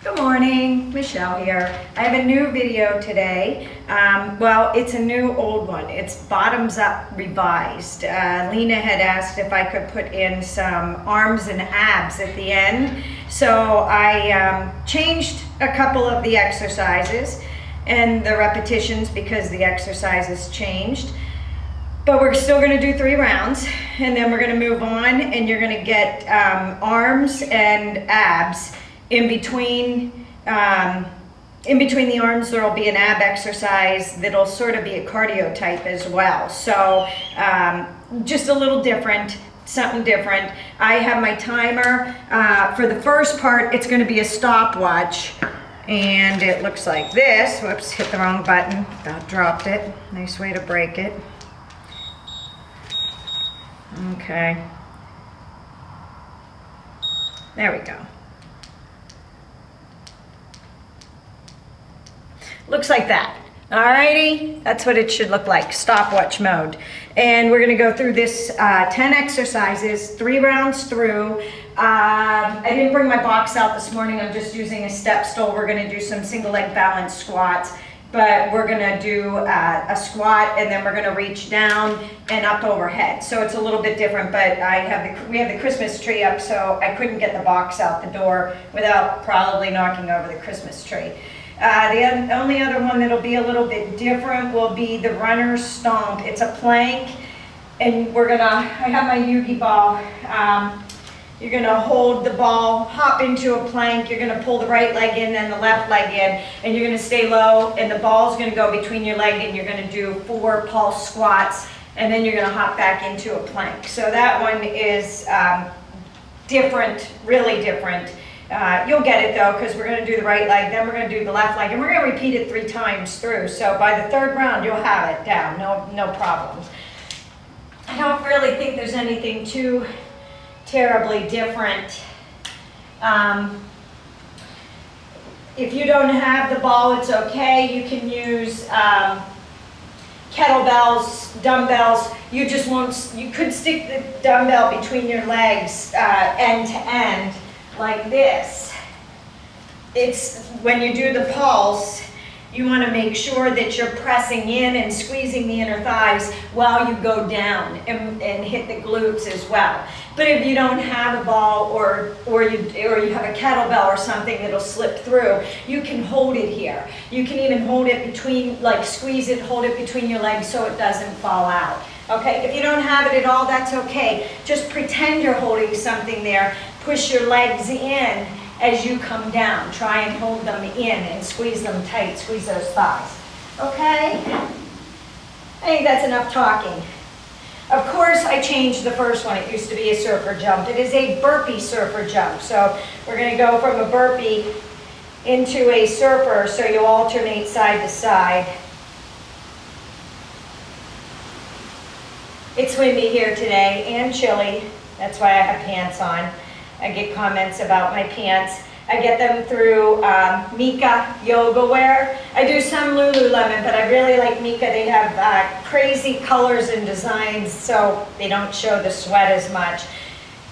Good morning, Michelle here. I have a new video today. Well, it's a new old one. It's bottoms up revised. Lena had asked if I could put in some arms and abs at the end. So I changed a couple of the exercises and the repetitions because the exercises changed. But we're still gonna do 3 rounds and then we're gonna move on and you're gonna get arms and abs. In between the arms, there will be an ab exercise that'll sort of be a cardio type as well. So just a little different, something different. I have my timer. For the first part, it's gonna be a stopwatch. And it looks like this. Whoops, hit the wrong button. About dropped it. Nice way to break it. Okay. There we go. Looks like that. Alrighty, that's what it should look like, stopwatch mode. And we're gonna go through this 10 exercises, 3 rounds through. I didn't bring my box out this morning, I'm just using a step stool. We're gonna do some single leg balance squats, but we're gonna do a squat and then we're gonna reach down and up overhead. So it's a little bit different, but we have the Christmas tree up, so I couldn't get the box out the door without probably knocking over the Christmas tree. The only other one that'll be a little bit different will be the runner's stomp. It's a plank, and I have my Yugi ball. You're gonna hold the ball, hop into a plank, you're gonna pull the right leg in, then the left leg in, and you're gonna stay low, and the ball's gonna go between your leg, and you're gonna do 4 pulse squats, and then you're gonna hop back into a plank. So that one is different, really different. You'll get it though, because we're going to do the right leg, then we're going to do the left leg, and we're going to repeat it 3 times through. So by the 3rd round, you'll have it down, no problems. I don't really think there's anything too terribly different. If you don't have the ball, it's okay. You can use kettlebells, dumbbells. You could stick the dumbbell between your legs end to end. Like this. It's when you do the pulse, you want to make sure that you're pressing in and squeezing the inner thighs while you go down and hit the glutes as well. But if you don't have a ball or you have a kettlebell or something that'll slip through, you can hold it here. You can even hold it between, like squeeze it, hold it between your legs so it doesn't fall out. Okay, if you don't have it at all, that's okay. Just pretend you're holding something there. Push your legs in as you come down. Try and hold them in and squeeze them tight. Squeeze those thighs. Okay? I think that's enough talking. Of course, I changed the first one. It used to be a surfer jump. It is a burpee surfer jump. So we're going to go from a burpee into a surfer, so you alternate side to side. It's windy here today and chilly. That's why I have pants on. I get comments about my pants. I get them through Mika yoga wear. I do some Lululemon, but I really like Mika. They have crazy colors and designs, so they don't show the sweat as much.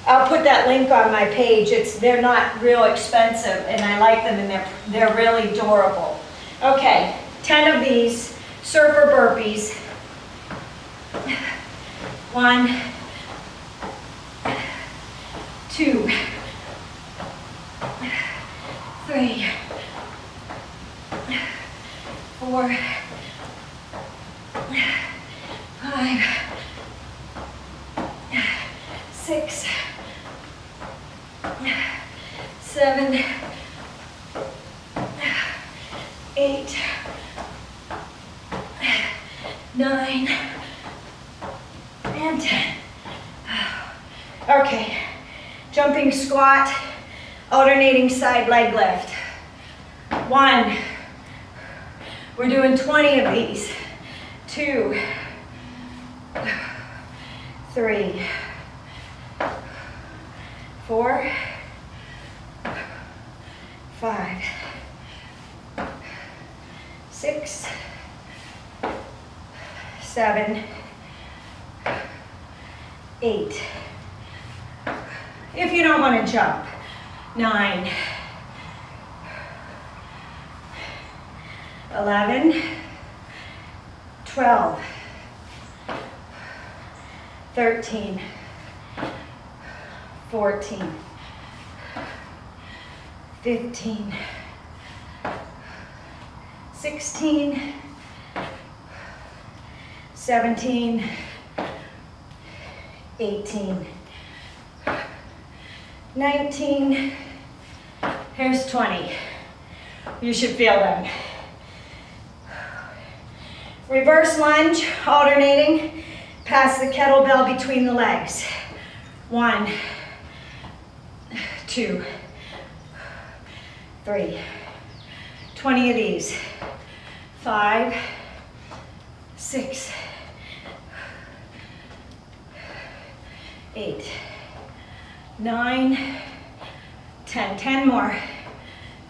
I'll put that link on my page. They're not real expensive, and I like them, and they're really durable. Okay, 10 of these surfer burpees. 1, 2, 3, 4, 5, 6, 7, 8, 9, and 10. Okay, jumping squat, alternating side leg lift. 1, we're doing 20 of these. 2, 3, 4, 5, 6, 7, 8. If you don't want to jump, 9, 11, 12, 13, 14, 15, 16, 17, 18, 19, here's 20. You should feel them. Reverse lunge, alternating, pass the kettlebell between the legs. 1, 2, 3, 20 of these. 5, 6, 8, 9, 10. 10 more.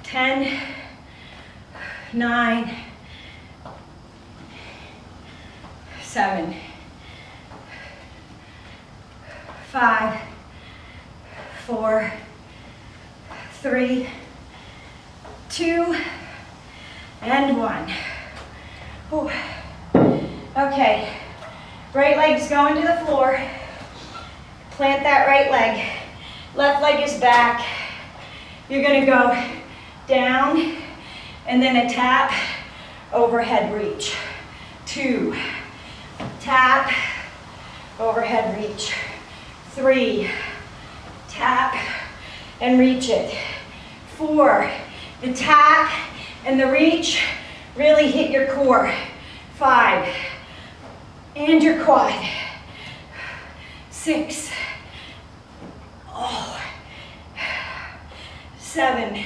10, 9, 7, 5, 4, 3, 2, and 1. Ooh. Okay, right leg's going to the floor. Plant that right leg. Left leg is back. You're gonna go down and then a tap, overhead reach. 2, tap, overhead reach. 3, tap and reach it. 4, the tap and the reach really hit your core. 5, and your quad. 6, 7,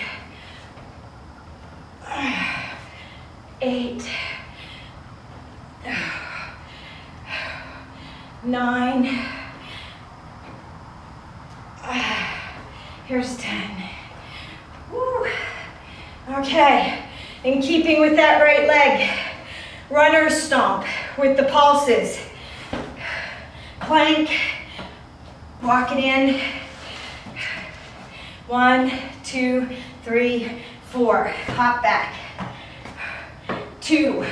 8, 9, here's 10. Woo. Okay, in keeping with that right leg, runner's stomp with the pulses. Plank, walk it in. 1, 2, 3, 4, hop back. 2,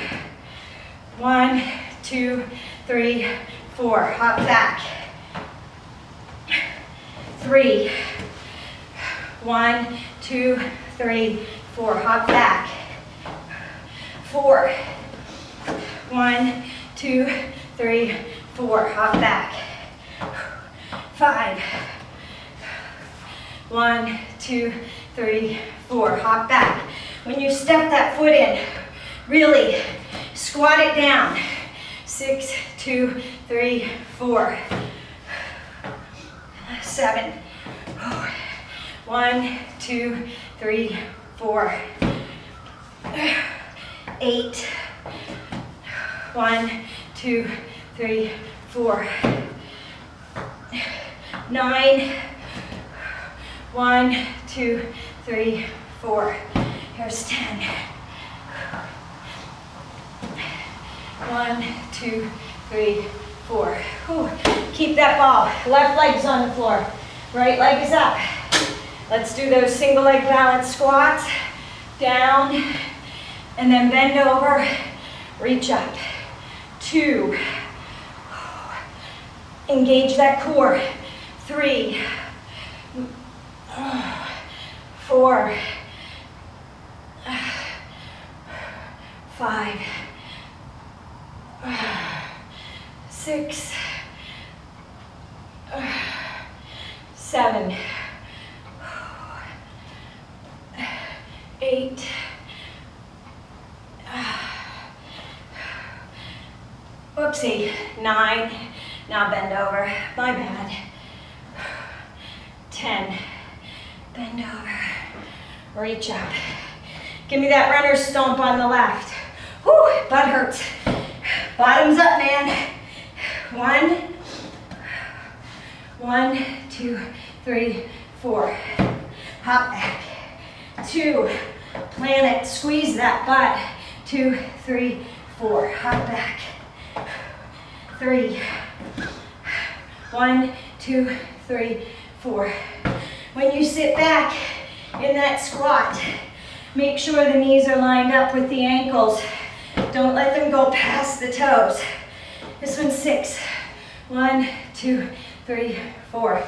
1, 2, 3, 4, hop back. 3, 1, 2, 3, 4, hop back. 4, 1, 2, 3, 4, hop back. 5, 1, 2, 3, 4, hop back. When you step that foot in, really squat it down. 6, 2, 3, 4, 7, 1, 2, 3, 4, 8, 1, 2, 3, 4, 9, 1, 2, 3, 4. Here's 10. 1, 2, 3, 4. Whew. Keep that ball. Left leg's on the floor. Right leg is up. Let's do those single leg balance squats. Down, and then bend over, reach up. 2. Engage that core. 3, 4, 5, 6, 7, 8, 9, now bend over, my bad. 10, bend over, reach up. Give me that runner's stomp on the left. Whew, butt hurts. Bottoms up, man. 1, 2, 3, 4. Hop back. 2, plant it, squeeze that butt. 2, 3, 4. Hop back. 3. 1, 2, 3, 4. When you sit back in that squat, Make sure the knees are lined up with the ankles. Don't let them go past the toes. This one's 6. 1, 2, 3, 4.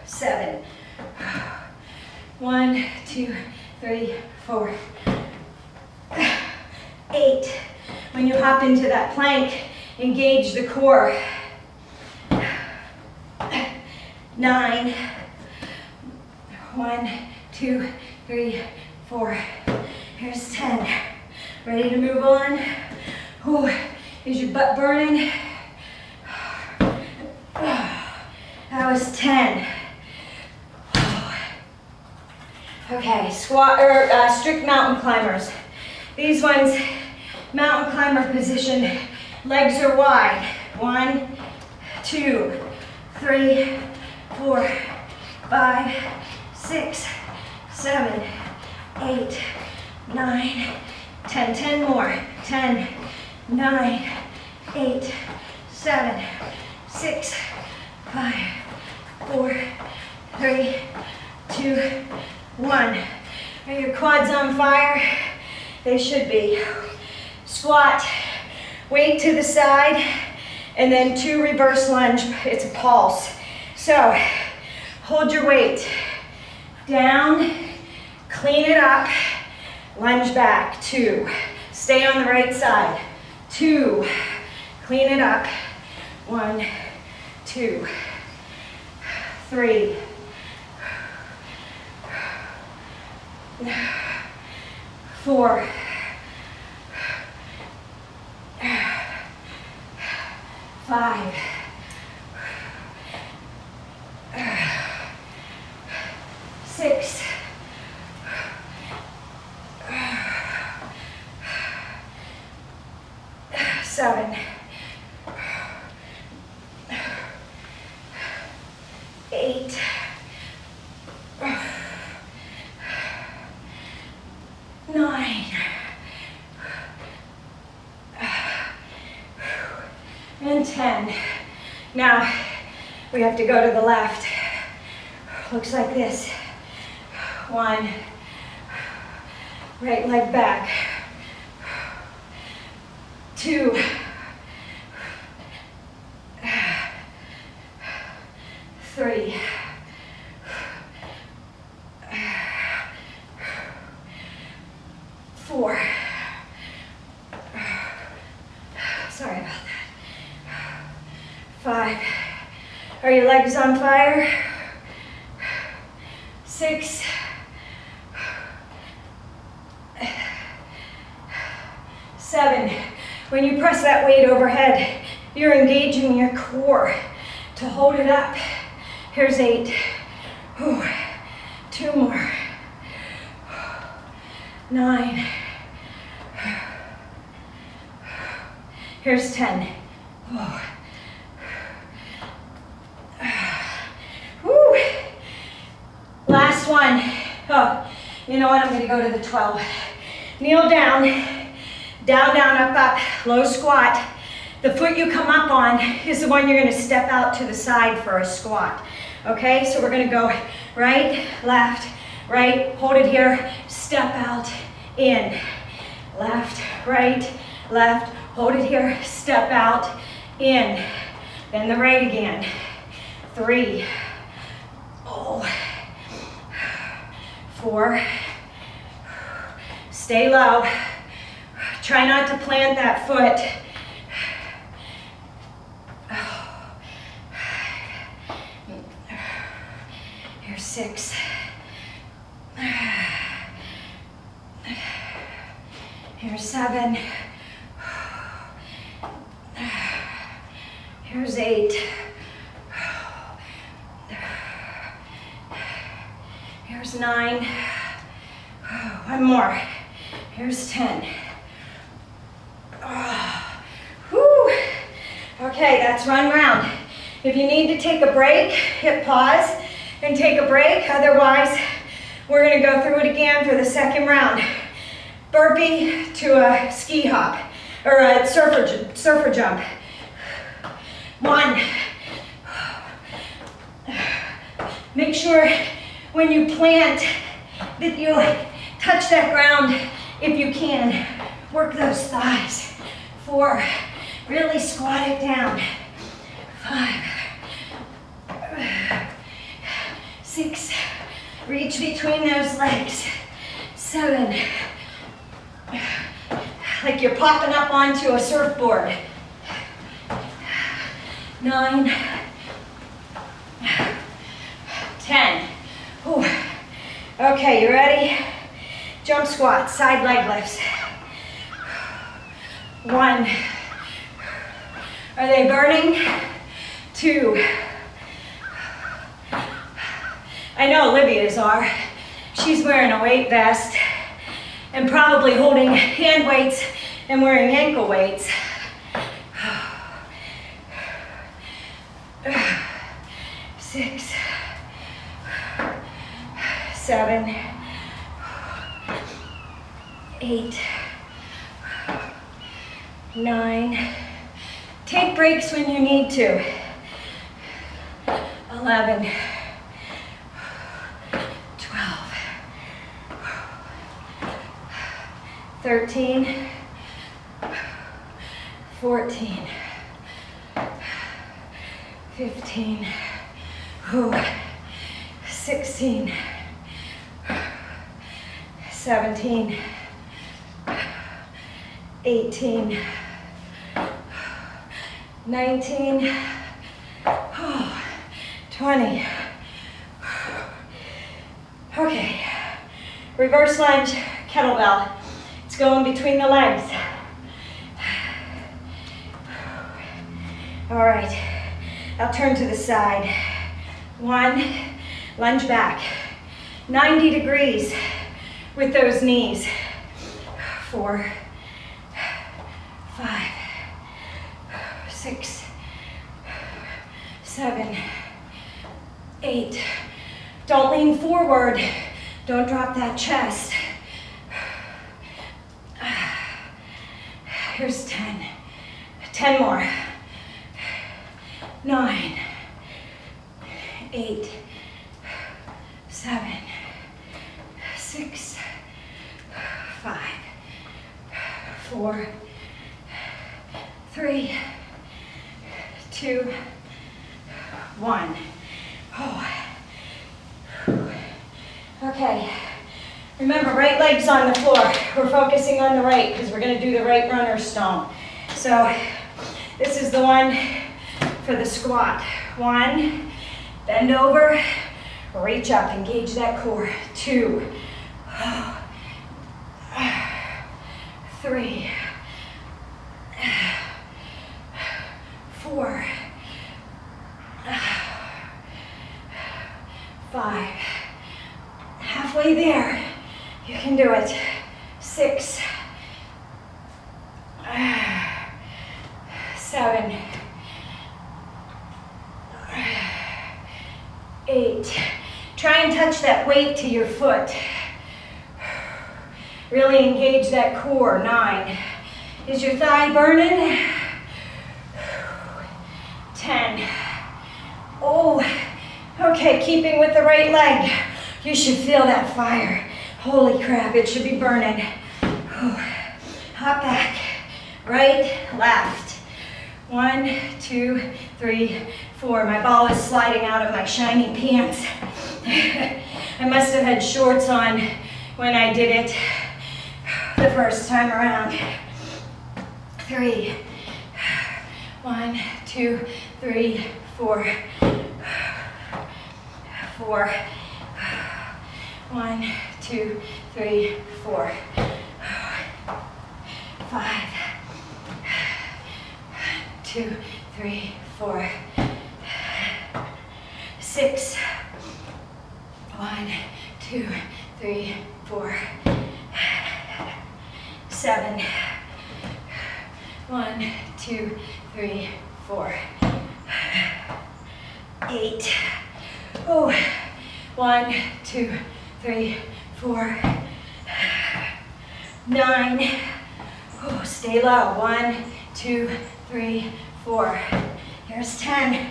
7. 1, 2, 3, 4. 8. When you hop into that plank, engage the core. 9. 1, 2, 3, 4. Here's 10. Ready to move on? Ooh, is your butt burning? That was 10. Okay, squat or strict mountain climbers. These ones, mountain climber position. Legs are wide. 1, 2, 3, 4, 5, 6, 7, 8, 9, 10. 10 more. 10, 9, 8, 7, 6, 5, 4, 3, 2, 1. Are your quads on fire? They should be. Squat, weight to the side, and then 2 reverse lunge. It's a pulse. So, hold your weight down, clean it up, lunge back. 2. Stay on the right side. 2. Clean it up. 1, 2, 3. 4. 5. 6. 7. 8. 9. And 10. Now, we have to go to the left. Looks like this. 1. Right leg back. 2. 3. 4. Sorry about that. 5. Are your legs on fire? 6. 7. When you press that weight overhead, you're engaging your core to hold it up. Here's 8. Ooh. 2 more. 9. Here's 10. Oh. Woo. Last one. Oh, you know what? I'm going to go to the 12. Kneel down. Down, down, up, up. Low squat. The foot you come up on is the one you're going to step out to the side for a squat. Okay, so we're going to go right, left, right. Hold it here. Step out, in. Left, right, left. Hold it here. Step out, in. Then the right again. 3. Oh. 4. Stay low. Try not to plant that foot. Here's 6. Here's 7. Here's 8. Here's 9. One more. Here's 10. Whew. Okay, that's run round. If you need to take a break, hit pause and take a break. Otherwise, we're going to go through it again for the second round. Burpee to a ski hop, or a surfer jump. 1. Make sure when you plant that you touch that ground if you can. Work those thighs. 4, really squat it down. 5, 6, reach between those legs. 7, like you're popping up onto a surfboard. 9, 10. Ooh. Okay, you ready? Jump squat, side leg lifts. 1. Are they burning? 2. I know Olivia's are. She's wearing a weight vest and probably holding hand weights and wearing ankle weights. 6, 7, 8, 9. Take breaks when you need to. 11, 12, 13, 14, 15, 16, 17, 18, 19, 20. Okay, reverse lunge, kettlebell. It's going between the legs. All right, I'll turn to the side. 1, lunge back. 90 degrees with those knees. 4, 5, 6, 7, 8. Don't lean forward. Don't drop that chest. Here's 10. 10 more. 9, 8, 7, 6, 5, 4, 3, 2, 1. Oh. Okay. Remember, right leg's on the floor. We're focusing on the right because we're going to do the right runner stomp. So this is the one for the squat. 1, bend over, reach up, engage that core. 2, 3, 4, 5. Halfway there. You can do it. 6, 7, 8. Try and touch that weight to your foot. Really engage that core. 9. Is your thigh burning? 10. Oh, okay, keeping with the right leg. You should feel that fire. Holy crap, it should be burning. Hop back. Right, left. 1, 2, 3, 4. My ball is sliding out of my shiny pants. I must have had shorts on when I did it the first time around. 3. 1, 2, 3, 4. 4. 1, 2, 3, 4. 5. 2, 3, 4. 6. 1, 2, 3, 4. 7. 1, 2, 3, 4. 8. Oh. 1, 2, 3, 4. 9. Oh, stay low. 1, 2, 3, 4. Here's 10.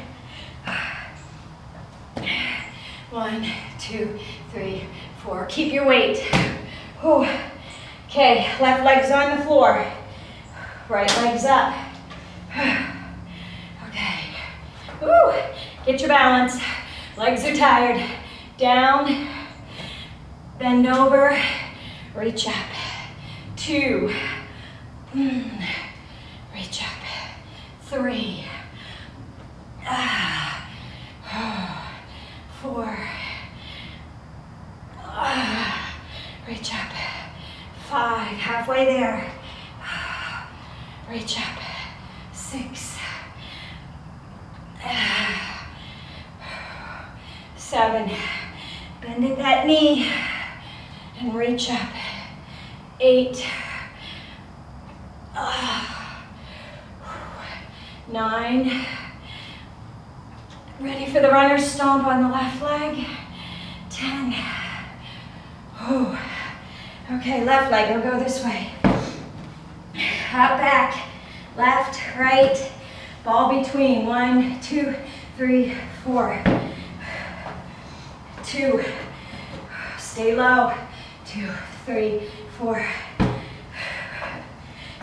1, 2, 3, 4. Keep your weight. Whew. Okay, left leg's on the floor. Right leg's up. Okay. Woo. Get your balance. Legs are tired. Down. Bend over. Reach up. 2. Reach up. 3. 4. Reach up. 5. Halfway there. Reach up. 6. 7. Bend at that knee and reach up. 8. 9. Ready for the runner's stomp on the left leg. 10. Oh. Okay, left leg, I'll go this way. Hop back, left, right, ball between. 1, 2, 3, 4. 2. Stay low. 2, 3, 4.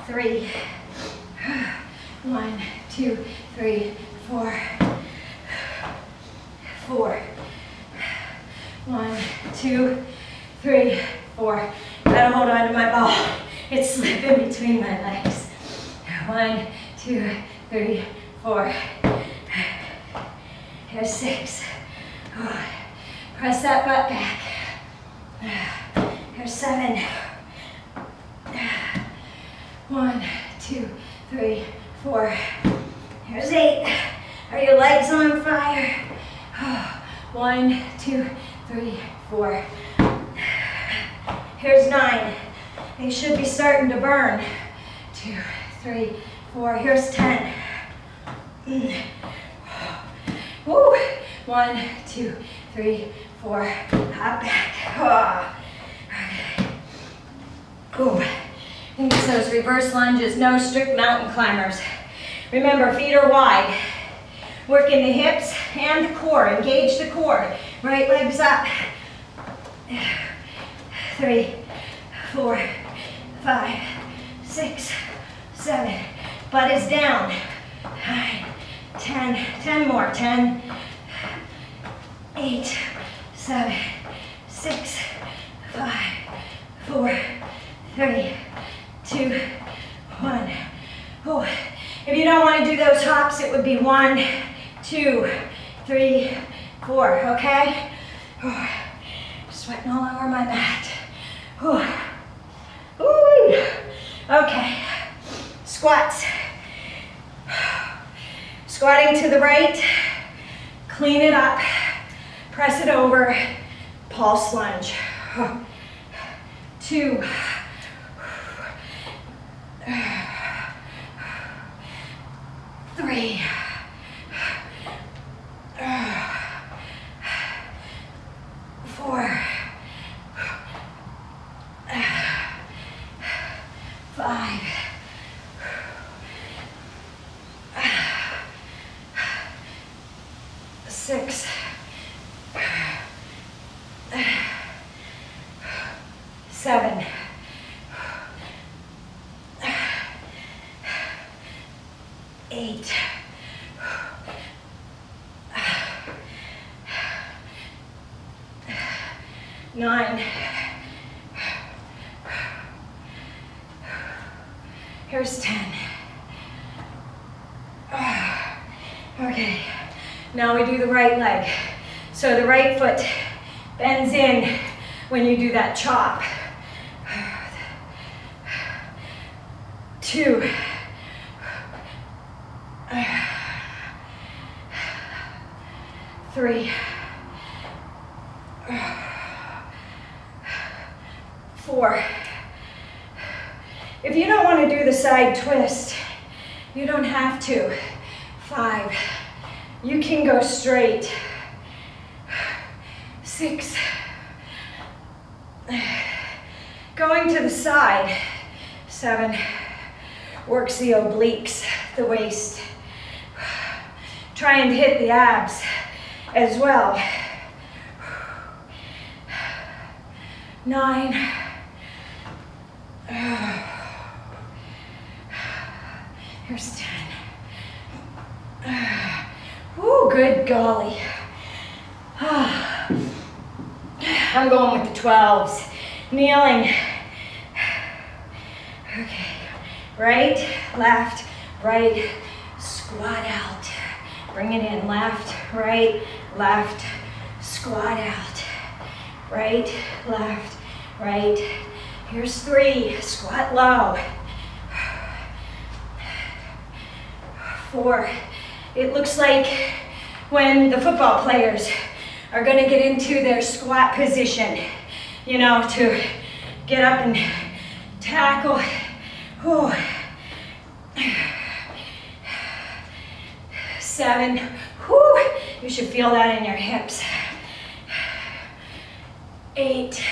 3. 1, 2, 3, 4. 4. 1, 2, 3, 4. Gotta hold on to my ball. It's slipping between my legs. 1, 2, 3, 4. Here's 6. Press that butt back. Here's 7. 1, 2, 3, 4. Here's 8. Are your legs on fire? 1, 2, 3, 4. Here's 9. They should be starting to burn. 2, 3, 4. Here's 10. Woo. 1, 2, 3, 4. Hop back. Okay. Ooh. I think it's those reverse lunges, no strict mountain climbers. Remember, feet are wide. Working the hips and the core. Engage the core. Right leg's up. 3, 4, 5, 6, 7. Butt is down. 9, 10. 10 more. 10, 8, 7, 6, 5, 4, 3, 2, 1. Oh. If you don't want to do those hops, it would be 1, 2, 3, 4, okay? Oh, sweating all over my mat. Oh. Ooh. Okay, squats. Squatting to the right, clean it up, press it over, pulse lunge. 2. 3. 4. 5. 6. 7. 8. 9. Here's 10. Okay, now we do the right leg. So the right foot bends in when you do that chop. 2. 3. 4. If you don't want to do the side twist, you don't have to. 5. You can go straight. 6. Going to the side. 7. Works the obliques, the waist. Try and hit the abs as well. 9. Here's 10. Ooh, good golly. I'm going with the 12s. Kneeling. Okay. Right, left, right, squat out. Bring it in. Left, left, squat out. Right, left, right. Here's 3. Squat low. 4. It looks like when the football players are going to get into their squat position, you know, to get up and tackle. Ooh. 7. Whew. You should feel that in your hips. 8.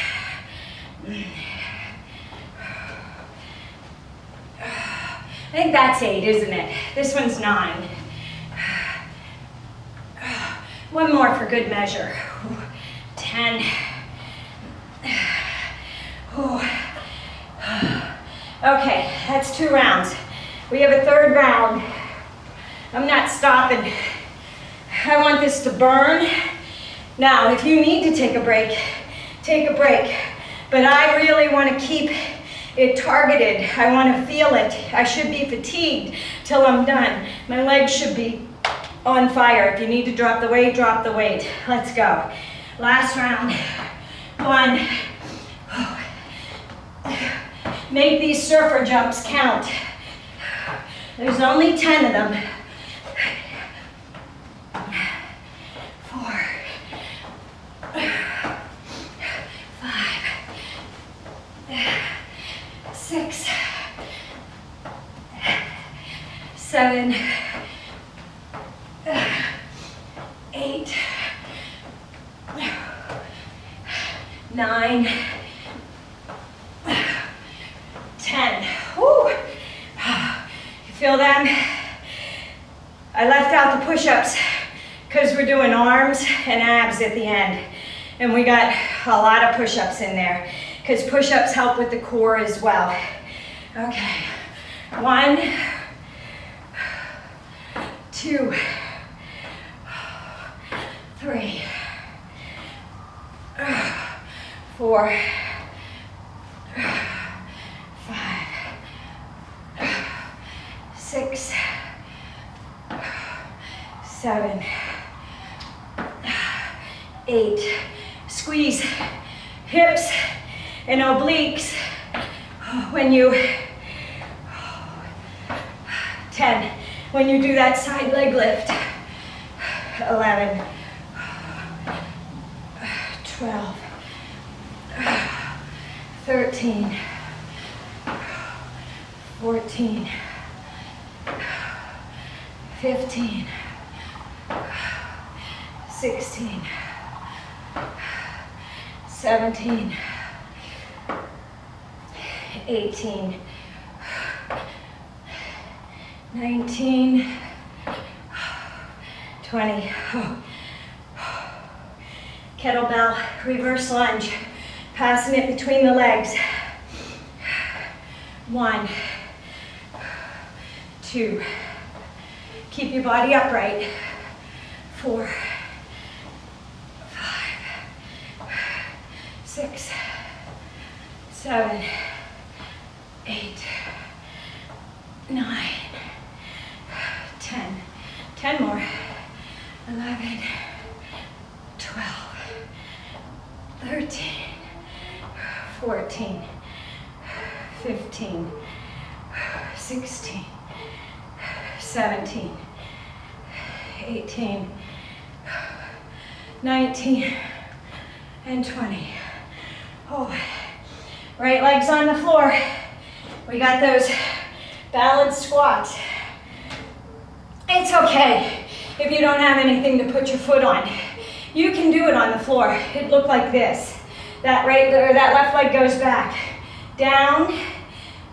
I think that's 8, isn't it? This one's 9. One more for good measure. 10. Okay, that's 2 rounds. We have a 3rd round. I'm not stopping. I want this to burn. Now, if you need to take a break, take a break. But I really want to keep it targeted. I want to feel it. I should be fatigued till I'm done. My legs should be on fire. If you need to drop the weight, drop the weight. Let's go. Last round. 1. Make these surfer jumps count. There's only 10 of them. 4. 5. 6. 7. 8. 9. 10. Woo. You feel them? I left out the push-ups because we're doing arms and abs at the end. And we got a lot of push-ups in there because push-ups help with the core as well. Okay. 1, 2, 3, 4, 5, 6, 7, 8. Squeeze hips and obliques when you 10. When you do that side leg lift. 11, 12, 13, 14, 15, 16, 17, 18, 19, 20. Kettlebell, reverse lunge, passing it between the legs. 1, 2. Keep your body upright. 4, 5, 6, 7, 8, 9, 10. 10 more. 11, 12, 13, 14, 15, 16, 17, 18, 19, and 20. Oh, right leg's on the floor. We got those balanced squats. It's okay if you don't have anything to put your foot on. You can do it on the floor. It looked like this. That left leg goes back. Down,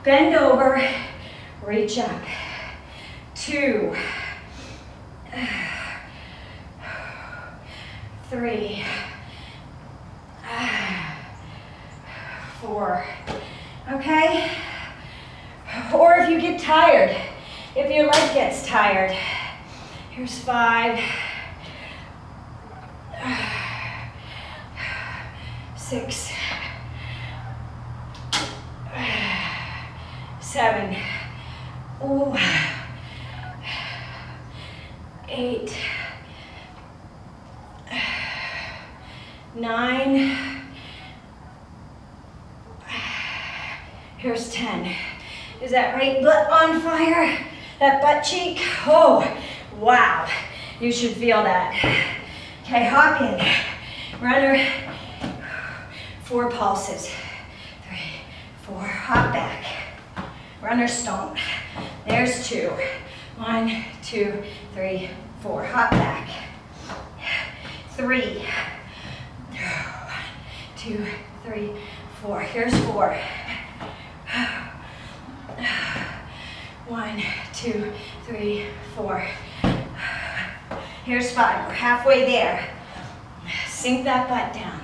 bend over, reach up. 2, 3, 4. Okay? Or if you get tired, if your leg gets tired, here's 5, 6, 7, 8, 9, here's 10. Is that right butt on fire? That butt cheek? Oh, wow. You should feel that. Okay, hop in. Runner, 4 pulses. 3, 4, hop back. Runner stomp. There's 2. 1, 2, 3, 4. Hop back. 3. 1, 2, 3, 4. Here's 4. 1, 2, 3, 4. Here's 5. We're halfway there. Sink that butt down.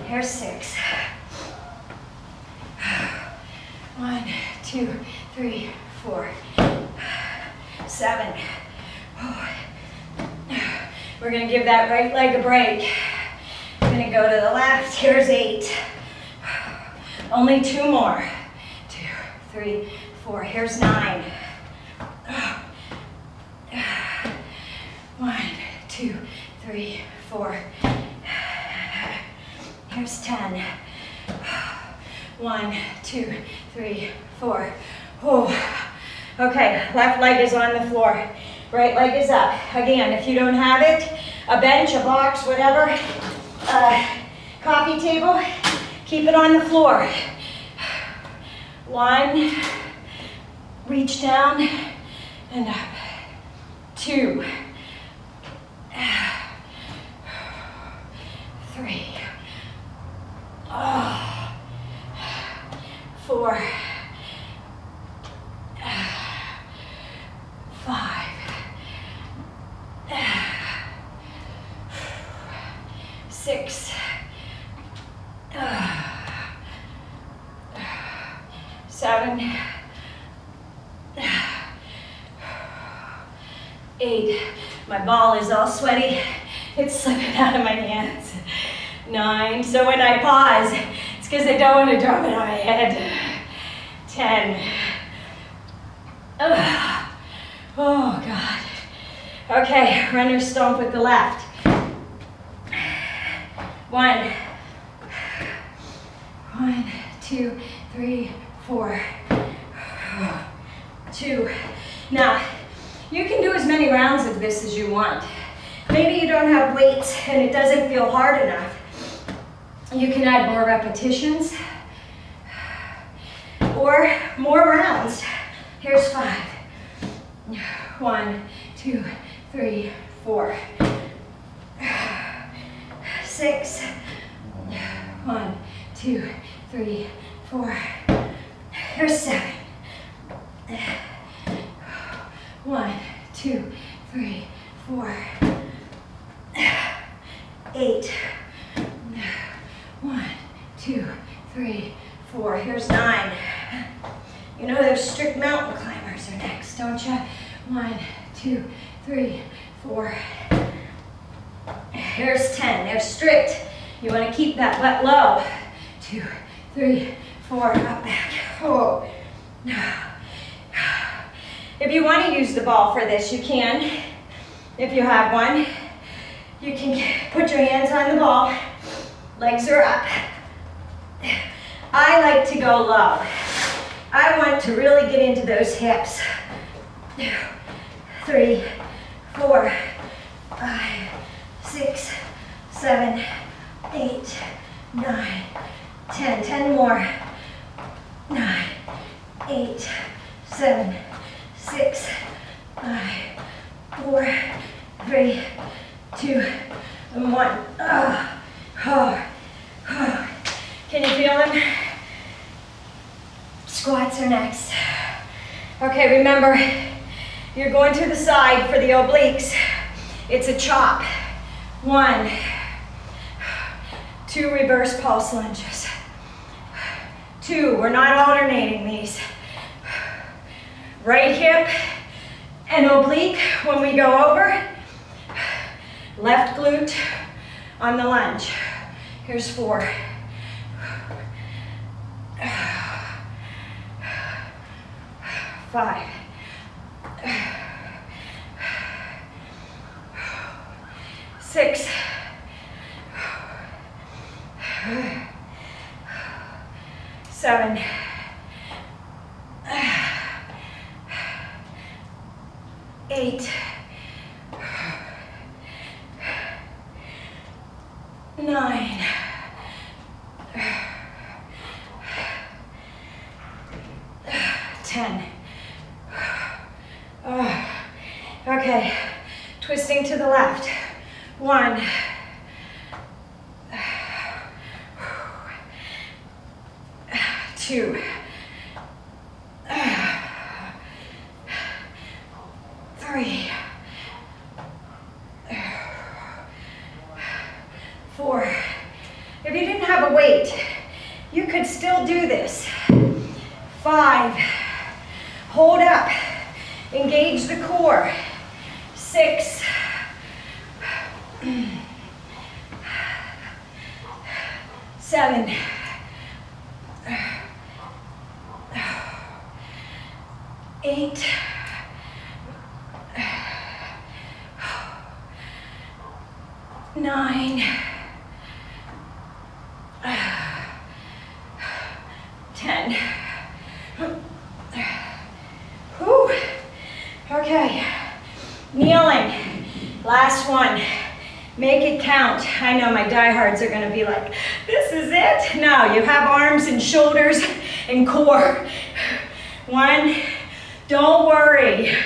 Here's 6. 1, 2, 3, 4. 7. We're going to give that right leg a break. We're going to go to the left. Here's 8. Only 2 more. 2, 3, 4. Here's 9. 1, 2, 3, 4. Here's 10. 1, 2, 3, 4. Oh. Okay, left leg is on the floor. Right leg is up. Again, if you don't have it, a bench, a box, whatever, coffee table, keep it on the floor. 1, reach down and up. 2, 3, 4, 5, 6, 7, 8. My ball is all sweaty. It's slipping out of my hands. 9. So when I pause, it's because I don't want to drop it on my head. 10. Oh, God. Okay, runner stomp with the left. 1, 2, 3, 4. 2. Now, you can do as many rounds of this as you want. Maybe you don't have weights and it doesn't feel hard enough. You can add more repetitions or more rounds. Here's 5. 1, 2, 3, 4. 6. 1, 2, 3, 4. Here's 7. 1, 2, 3, 4. 8. 1, 2, 3, 4. Here's 9. You know those strict mountain climbers are next, don't you? 1, 2, 3, 4. Here's 10. They're strict. You want to keep that butt low. 2, 3, 4. Up back. Oh. If you want to use the ball for this, you can. If you have one, you can put your hands on the ball. Legs are up. I like to go low. I want to really get into those hips. 3, 4, 5, 6, 7, 8, 9, 10. 10 more. 9, 8, 7, 6, 5, 4, 3, 2, and 1. Can you feel them? Squats are next. Okay, remember, you're going to the side for the obliques. It's a chop. 1, 2 reverse pulse lunges. 2. We're not alternating these. Right hip and oblique when we go over. Left glute on the lunge. Here's 4. 5. 6. 7. 8. 9. 10. Okay, twisting to the left. 1. 2. 3. 4. If you didn't have a weight, you could still do this. 5. Hold up. Engage the core. 6. 7. 8. 9. 10. Whew. Okay. Kneeling. Last one. Make it count. I know my diehards are going to be like, this is it? No, you have arms and shoulders and core. 1. Don't worry.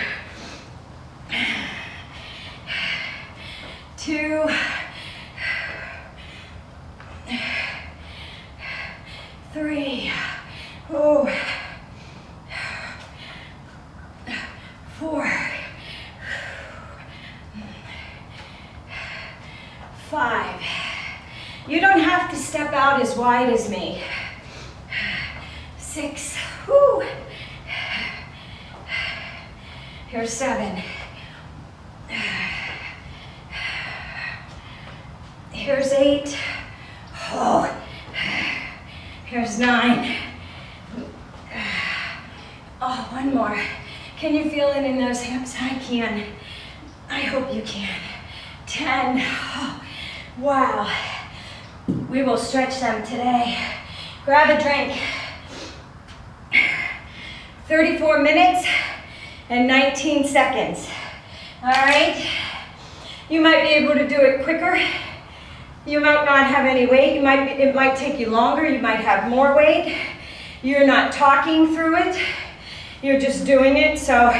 2. 3. Oh. 4. 5. You don't have to step out as wide as me. 6. Whew. Here's 7. Here's 8. Oh. Here's 9. Oh, one more. Can you feel it in those hips? I can. I hope you can. 10. Oh, wow. We will stretch them today. Grab a drink. 34 minutes and 19 seconds. All right? You might be able to do it quicker. You might not have any weight. It might take you longer. You might have more weight. You're not talking through it. You're just doing it. So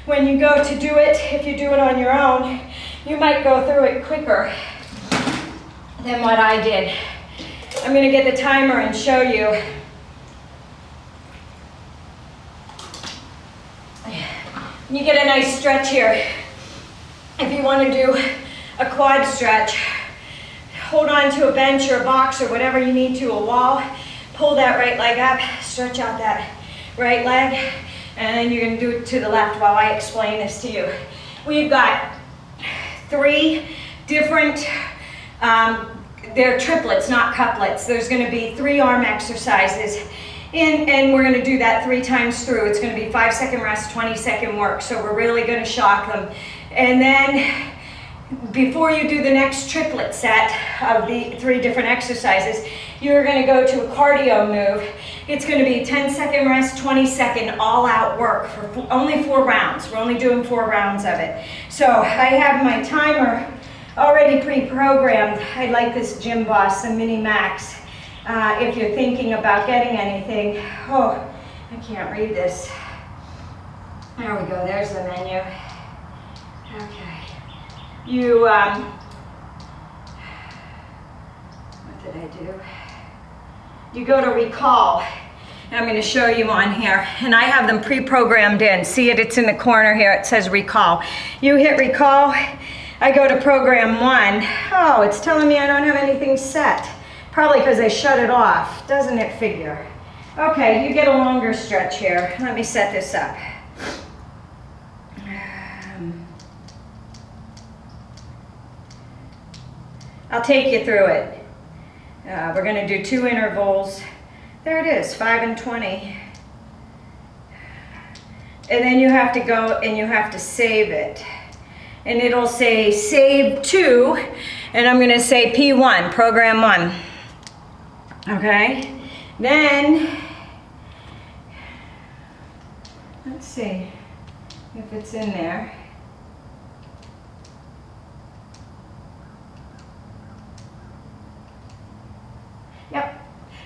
when you go to do it, if you do it on your own, you might go through it quicker than what I did. I'm going to get the timer and show you. You get a nice stretch here. If you want to do a quad stretch, hold on to a bench or a box or whatever you need to, a wall. Pull that right leg up, stretch out that right leg, and then you're going to do it to the left while I explain this to you. We've got 3 different, they're triplets, not couplets. There's going to be 3 arm exercises. And we're going to do that 3 times through. It's going to be 5-second rest, 20-second work. So we're really going to shock them. And then before you do the next triplet set of the 3 different exercises, you're going to go to a cardio move. It's going to be 10-second rest, 20-second all-out work for only 4 rounds. We're only doing 4 rounds of it. So I have my timer already pre-programmed. I like this Gym Boss, the Mini Max. If you're thinking about getting anything, oh, I can't read this. There we go, there's the menu. Okay. You, what did I do? You go to recall. I'm going to show you on here, and I have them pre-programmed in. See it, it's in the corner here, it says recall. You hit recall, I go to program 1. Oh, it's telling me I don't have anything set. Probably because I shut it off. Doesn't it figure? Okay, you get a longer stretch here. Let me set this up. I'll take you through it. We're gonna do 2 intervals. There it is, 5 and 20. And then you have to go and you have to save it. And it'll say save 2, and I'm gonna say P1, program 1. Okay? Then, let's see if it's in there. Yep.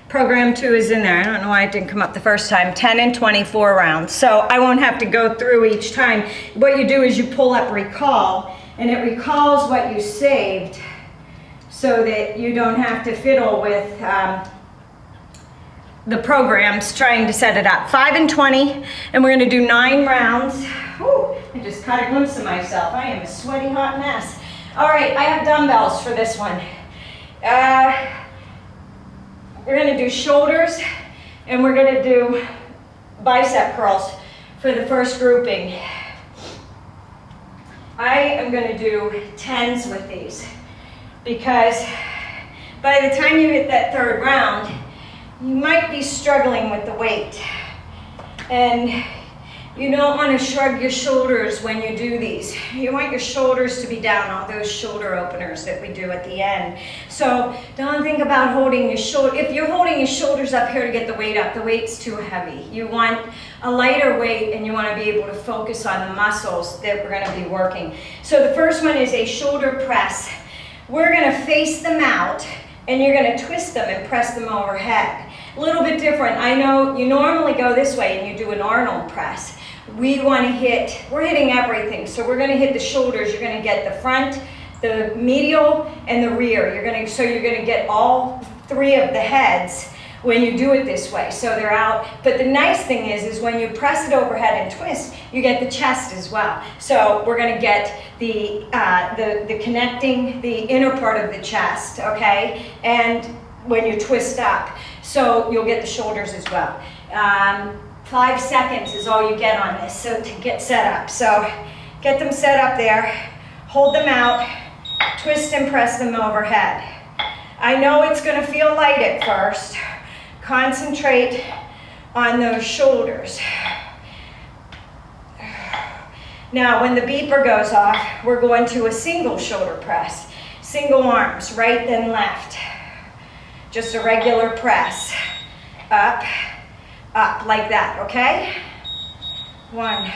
Program 2 is in there. I don't know why it didn't come up the first time. 10 and 24 rounds. So I won't have to go through each time. What you do is you pull up recall, and it recalls what you saved so that you don't have to fiddle with the programs trying to set it up. 5 and 20, and we're gonna do 9 rounds. Whew, I just caught a glimpse of myself. I am a sweaty hot mess. All right, I have dumbbells for this one. We're gonna do shoulders, and we're gonna do bicep curls for the first grouping. I am gonna do 10s with these, because by the time you hit that 3rd round, you might be struggling with the weight. And you don't want to shrug your shoulders when you do these. You want your shoulders to be down, all those shoulder openers that we do at the end. So don't think about holding your shoulder. If you're holding your shoulders up here to get the weight up, the weight's too heavy. You want a lighter weight, and you want to be able to focus on the muscles that we're going to be working. So the first one is a shoulder press. We're going to face them out, and you're going to twist them and press them overhead. A little bit different. I know you normally go this way and you do an Arnold press. We want to hit, we're hitting everything. So we're going to hit the shoulders. You're going to get the front, the medial, and the rear. You're going to get all 3 of the heads when you do it this way. So they're out. But the nice thing is when you press it overhead and twist, you get the chest as well. So we're going to get the connecting the inner part of the chest, okay? And when you twist up, so you'll get the shoulders as well. 5 seconds is all you get on this, so to get set up. So get them set up there, hold them out, twist and press them overhead. I know it's going to feel light at first. Concentrate on those shoulders. Now, when the beeper goes off, we're going to a single shoulder press. Single arms, right then left. Just a regular press. Up, up, like that, okay? 1,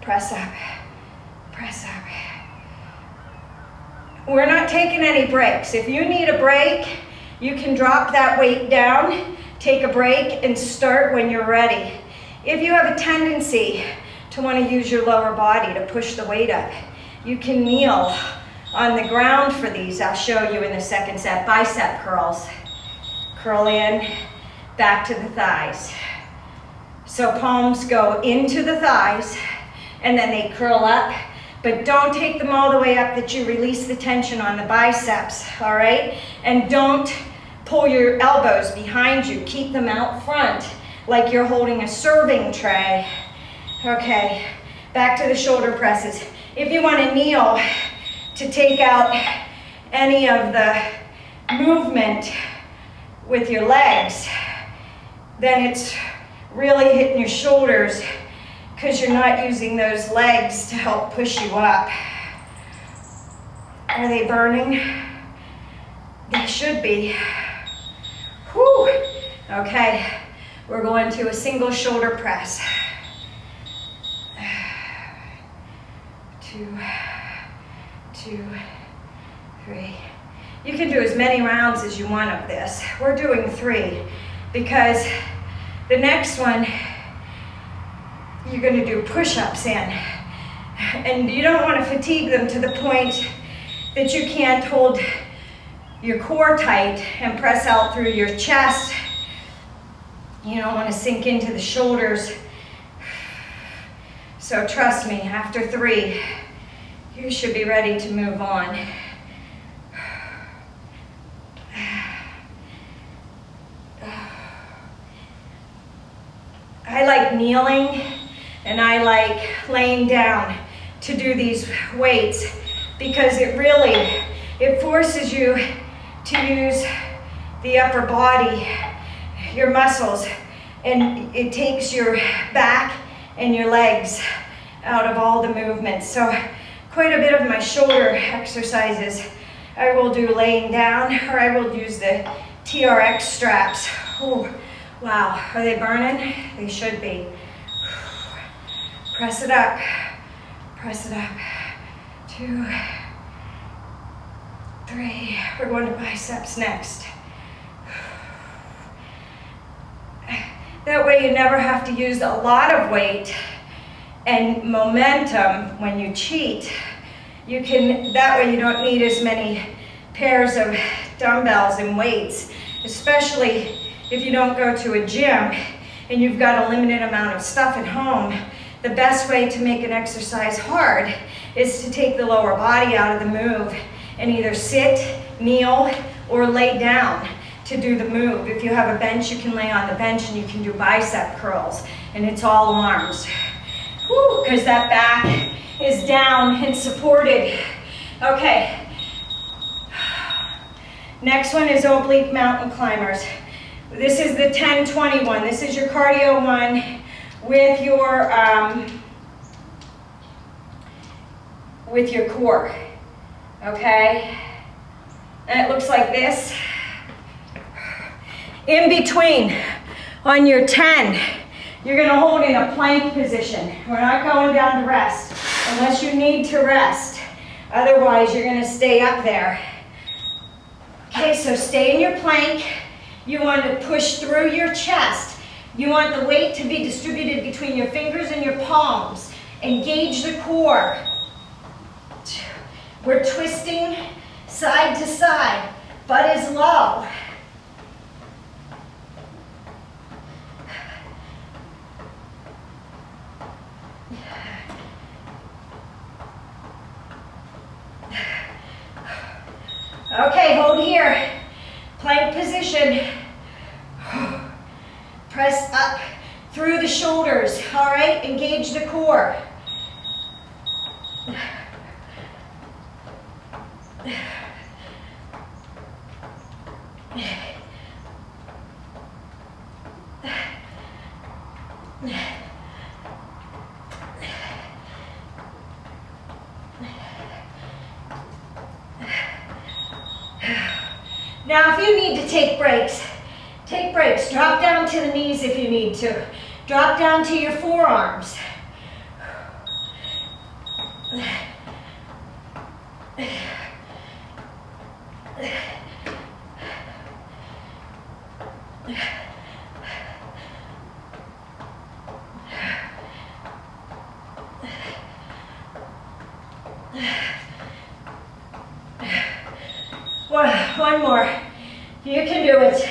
press up, press up. We're not taking any breaks. If you need a break, you can drop that weight down, take a break, and start when you're ready. If you have a tendency to want to use your lower body to push the weight up, you can kneel on the ground for these. I'll show you in the second set. Bicep curls. Curl in, back to the thighs. So palms go into the thighs, and then they curl up, but don't take them all the way up that you release the tension on the biceps, all right? And don't pull your elbows behind you. Keep them out front like you're holding a serving tray. Okay, back to the shoulder presses. If you want to kneel to take out any of the movement with your legs, then it's really hitting your shoulders because you're not using those legs to help push you up. Are they burning? They should be. Whew. Okay, we're going to a single shoulder press. 2, 2, 3. You can do as many rounds as you want of this. We're doing 3 because the next one you're going to do push-ups in. And you don't want to fatigue them to the point that you can't hold your core tight and press out through your chest. You don't want to sink into the shoulders. So trust me, after 3, you should be ready to move on. like kneeling and I like laying down to do these weights because it forces you to use the upper body, your muscles, and it takes your back and your legs out of all the movements. So quite a bit of my shoulder exercises I will do laying down, or I will use the TRX straps. Oh, wow, are they burning? They should be. Press it up, press it up. 2, 3, we're going to biceps next. That way you never have to use a lot of weight and momentum when you cheat. That way you don't need as many pairs of dumbbells and weights, especially if you don't go to a gym and you've got a limited amount of stuff at home. The best way to make an exercise hard is to take the lower body out of the move and either sit, kneel, or lay down to do the move. If you have a bench, you can lay on the bench and you can do bicep curls, and it's all arms. Because that back is down and supported. Okay. Next one is oblique mountain climbers. This is the 10-20 one. This is your cardio one with your core. Okay? And it looks like this. In between, on your 10, you're gonna hold in a plank position. We're not going down to rest, unless you need to rest. Otherwise, you're gonna stay up there. Okay, so stay in your plank. You want to push through your chest. You want the weight to be distributed between your fingers and your palms. Engage the core. We're twisting side to side. Butt is low. Okay, hold here. Plank position. Press up through the shoulders. All right, engage the core. Now, if you need to take breaks, take breaks. Drop down to the knees if you need to. Drop down to your forearms. One more. You can do it.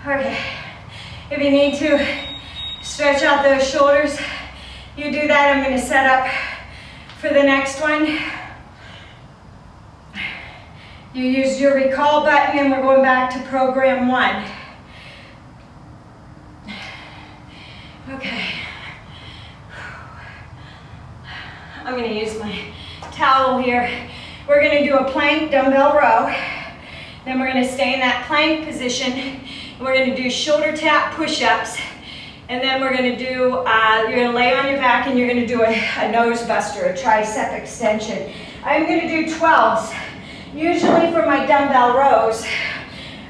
Okay, if you need to stretch out those shoulders, you do that. I'm going to set up for the next one. You use your recall button and we're going back to program 1. Okay. I'm going to use my towel here. We're going to do a plank dumbbell row. Then we're going to stay in that plank position. We're going to do shoulder tap push-ups. And then we're going to do, you're going to lay on your back and you're going to do a nose buster, a tricep extension. I'm going to do 12s. Usually for my dumbbell rows,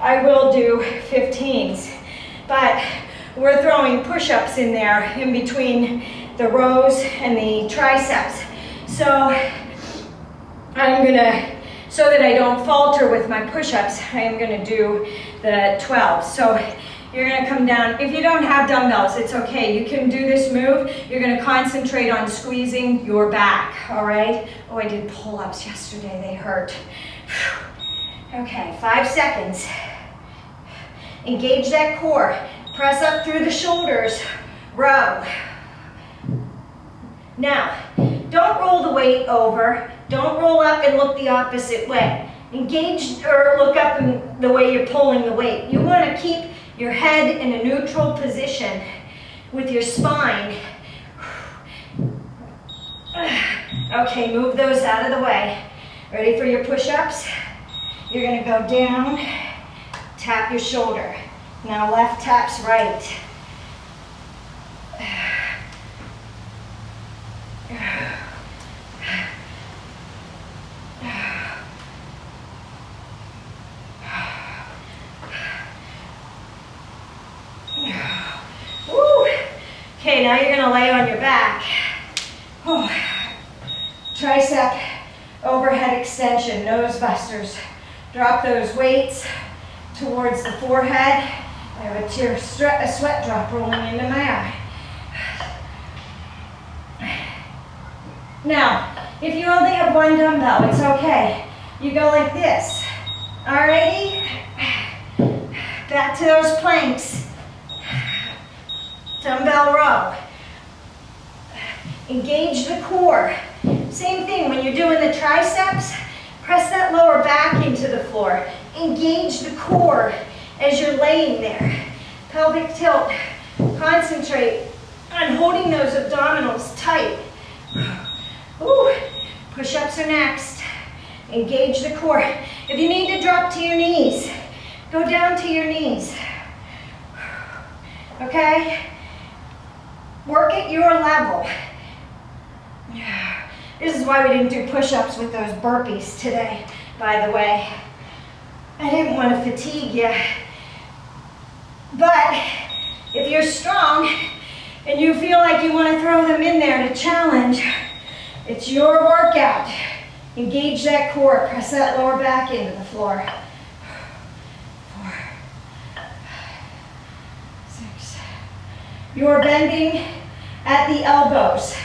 I will do 15s. But we're throwing push-ups in there in between the rows and the triceps. So I'm going to, so that I don't falter with my push-ups, I am going to do the 12. So you're gonna come down. If you don't have dumbbells, it's okay. You can do this move. You're gonna concentrate on squeezing your back, all right? Oh, I did pull-ups yesterday, they hurt. Okay, 5 seconds. Engage that core. Press up through the shoulders. Row. Now, don't roll the weight over. Don't roll up and look the opposite way. Engage or look up in the way you're pulling the weight. You want to keep your head in a neutral position with your spine. Okay, move those out of the way. Ready for your push-ups? You're going to go down, tap your shoulder. Now left taps right. Okay, now you're going to lay on your back. Tricep overhead extension, nose busters. Drop those weights towards the forehead. I have a sweat drop rolling into my eye. Now, if you only have one dumbbell, it's okay. You go like this. Alrighty? Back to those planks. Dumbbell row. Engage the core. Same thing when you're doing the triceps, press that lower back into the floor. Engage the core as you're laying there. Pelvic tilt. Concentrate on holding those abdominals tight. Ooh. Push-ups are next. Engage the core. If you need to drop to your knees, go down to your knees. Okay? Work at your level. This is why we didn't do push-ups with those burpees today, by the way. I didn't want to fatigue you. But if you're strong and you feel like you want to throw them in there to challenge, it's your workout. Engage that core. Press that lower back into the floor. 4, 6. You're bending at the elbows.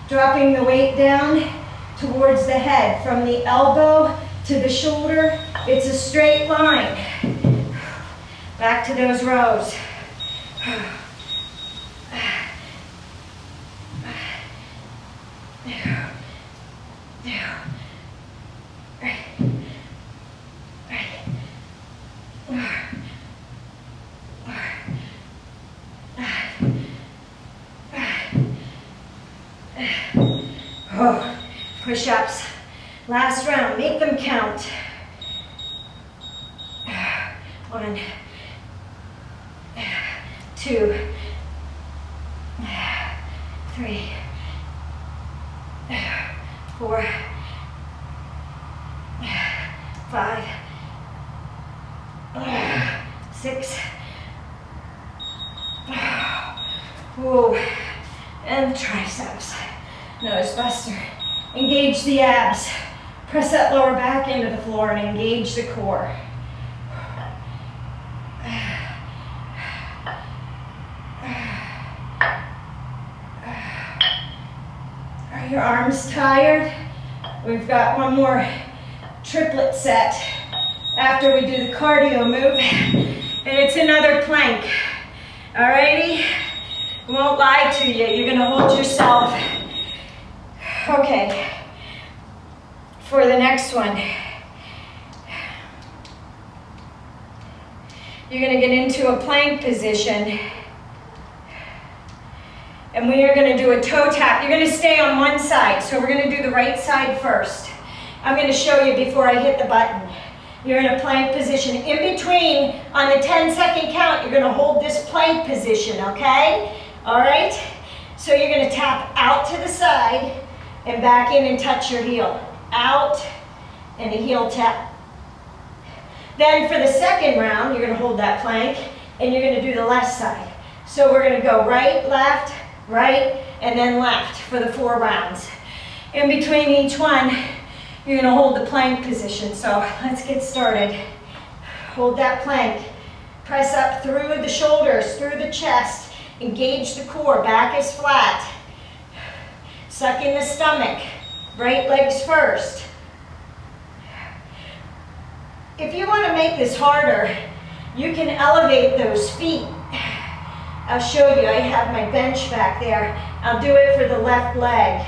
Dropping the weight down towards the head. From the elbow to the shoulder, it's a straight line. Back to those rows. Push-ups. Last round. Make them count. 1, 2, 3, 4, 5, 6. Whoa. And triceps. Nose buster. Engage the abs. Press that lower back into the floor and engage the core. Are your arms tired? We've got one more triplet set after we do the cardio move. And it's another plank. Alrighty? I won't lie to you. You're gonna hold yourself. Okay, for the next one, you're going to get into a plank position, and we are going to do a toe tap. You're going to stay on one side, so we're going to do the right side first. I'm going to show you before I hit the button. You're in a plank position. In between, on the 10-second count, you're going to hold this plank position, okay? All right? So you're going to tap out to the side, and back in and touch your heel. Out and a heel tap. Then for the second round, you're going to hold that plank and you're going to do the left side. So we're going to go right, and then left for the 4 rounds. In between each one, you're going to hold the plank position. So let's get started. Hold that plank. Press up through the shoulders, through the chest. Engage the core, back is flat. Suck in the stomach. Right legs first. If you want to make this harder, you can elevate those feet. I'll show you, I have my bench back there. I'll do it for the left leg.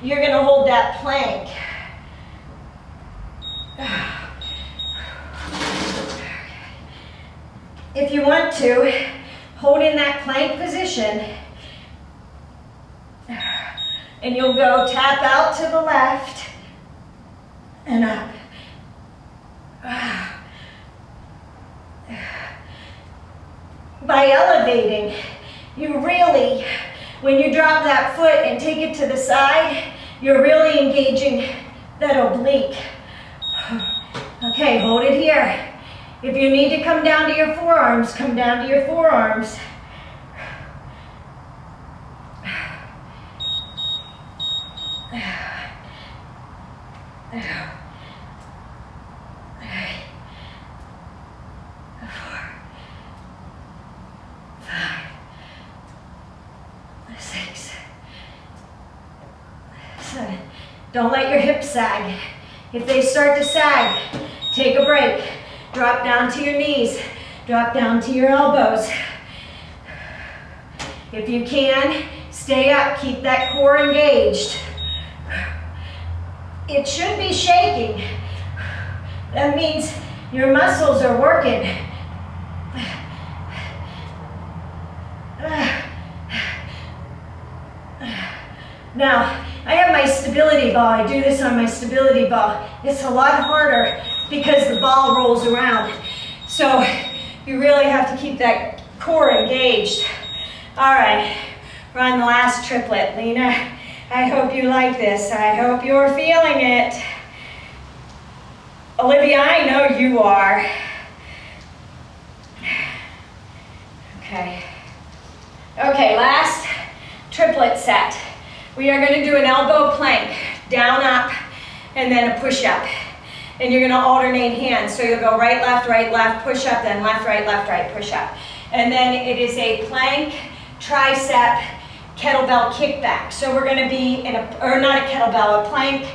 You're going to hold that plank. If you want to, hold in that plank position, and you'll go tap out to the left and up. By elevating, you really, when you drop that foot and take it to the side, you're really engaging that oblique. Okay, hold it here. If you need to come down to your forearms, come down to your forearms. Don't let your hips sag. If they start to sag, take a break. Drop down to your knees. Drop down to your elbows. If you can, stay up. Keep that core engaged. It should be shaking. That means your muscles are working. Now, I have my stability ball. I do this on my stability ball. It's a lot harder because the ball rolls around. So you really have to keep that core engaged. All right, we're on the last triplet. Lena, I hope you like this. I hope you're feeling it. Olivia, I know you are. Okay. Okay, last triplet set. We are going to do an elbow plank, down, up, and then a push-up. And you're going to alternate hands. So you'll go right, left, push-up, then left, right, push-up. And then it is a plank, tricep, kettlebell kickback. So we're going to be in a, or not a kettlebell, a plank.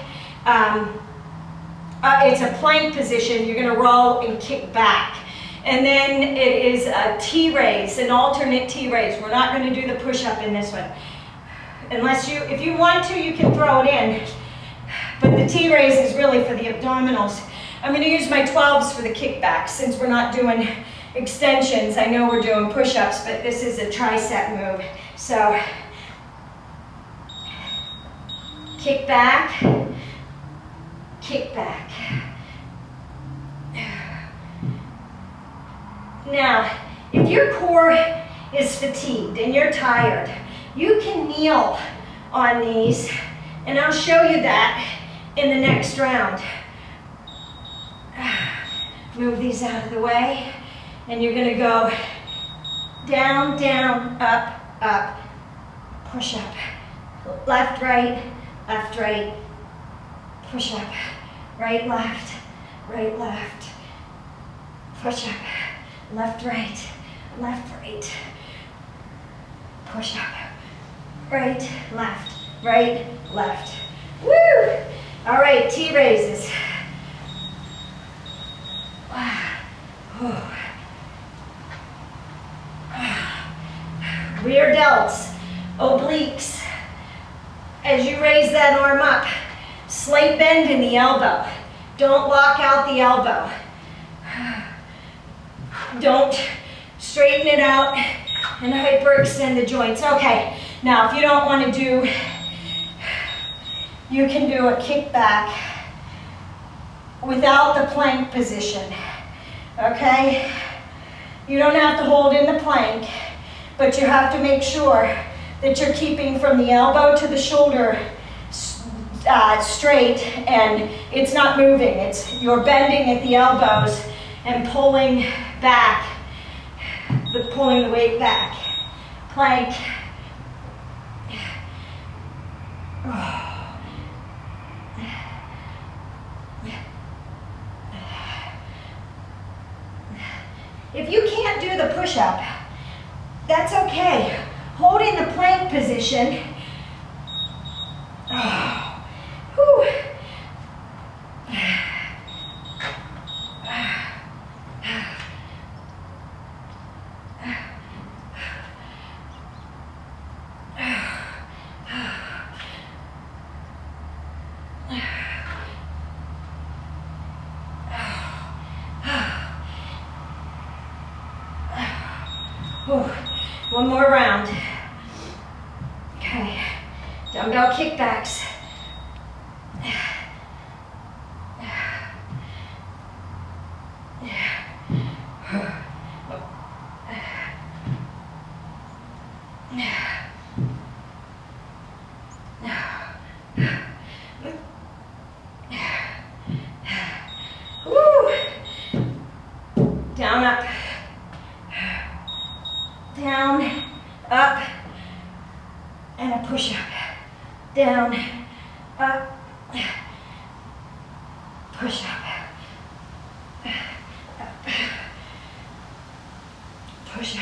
It's a plank position. You're going to roll and kick back. And then it is a T-raise, an alternate T-raise. We're not going to do the push-up in this one. Unless you, if you want to, you can throw it in. But the T-raise is really for the abdominals. I'm going to use my 12s for the kickbacks since we're not doing extensions. I know we're doing push-ups, but this is a tricep move. So, kick back, kick back. Now, if your core is fatigued and you're tired, you can kneel on these, and I'll show you that in the next round. Move these out of the way, and you're going to go down, down, up, push up. Left, right, push up. Right, left, push up. Left, right, push up. Right, left. Woo! All right, T-raises. Rear delts, obliques. As you raise that arm up, slight bend in the elbow. Don't lock out the elbow. Don't straighten it out and hyperextend the joints. Okay, now if you don't want to do, you can do a kickback without the plank position. Okay? You don't have to hold in the plank, but you have to make sure that you're keeping from the elbow to the shoulder straight and it's not moving. It's you're bending at the elbows and pulling back, pulling the weight back. Plank. push-up. That's okay. Hold in the plank position. Oh. Whew. One more round. Okay, dumbbell kickbacks. Woo. Down, up. Down, up, and a push-up. Down, up, push-up. Up, push-up.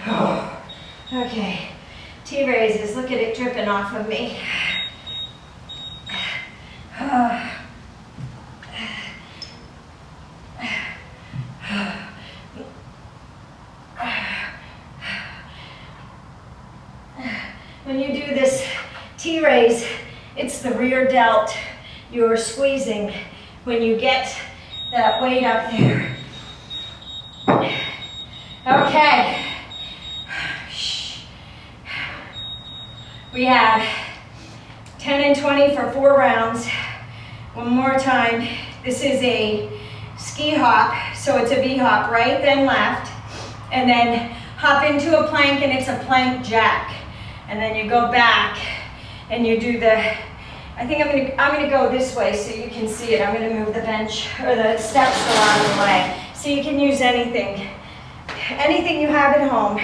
Oh. Okay, T-raises, look at it dripping off of me. When you do this T-raise, it's the rear delt you're squeezing when you get that weight up there. Okay. We have 10 and 20 for 4 rounds. One more time. This is a ski hop, so it's a V hop, right, then left, and then hop into a plank, and it's a plank jack. And then you go back and you do the, I think I'm gonna go this way so you can see it. I'm gonna move the bench or the steps along the way. So you can use anything. Anything you have at home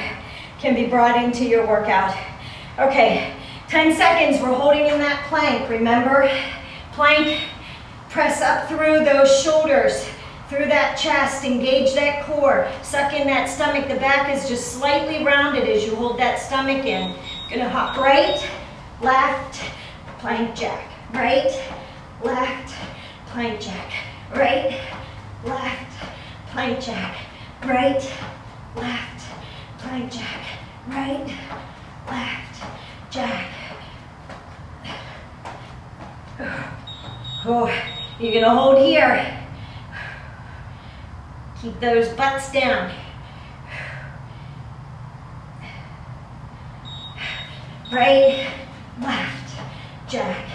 can be brought into your workout. Okay, 10 seconds, we're holding in that plank, remember? Plank, press up through those shoulders, through that chest, engage that core, suck in that stomach. The back is just slightly rounded as you hold that stomach in. Gonna hop right, left, plank jack. Right, left, plank jack. Right, left, plank jack. Right, left, plank jack. Right, left, jack. Oh, you're gonna hold here. Keep those butts down. Right, left, jack.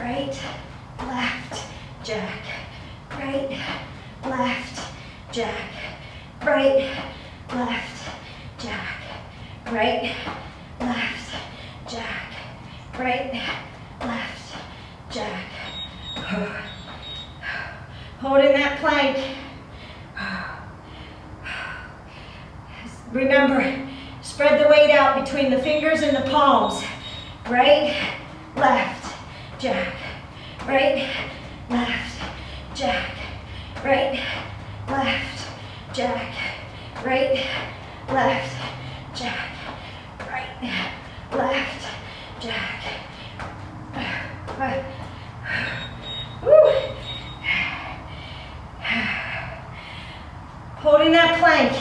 Right, left, jack. Right, left, jack. Right, left, jack. Right, left, jack. Right, left, jack. Holding that plank. Remember, spread the weight out between the fingers and the palms. Right, left, jack. Right, left, jack. Right, left, jack. Right, left, jack. Right, left, jack. Woo. Holding that plank.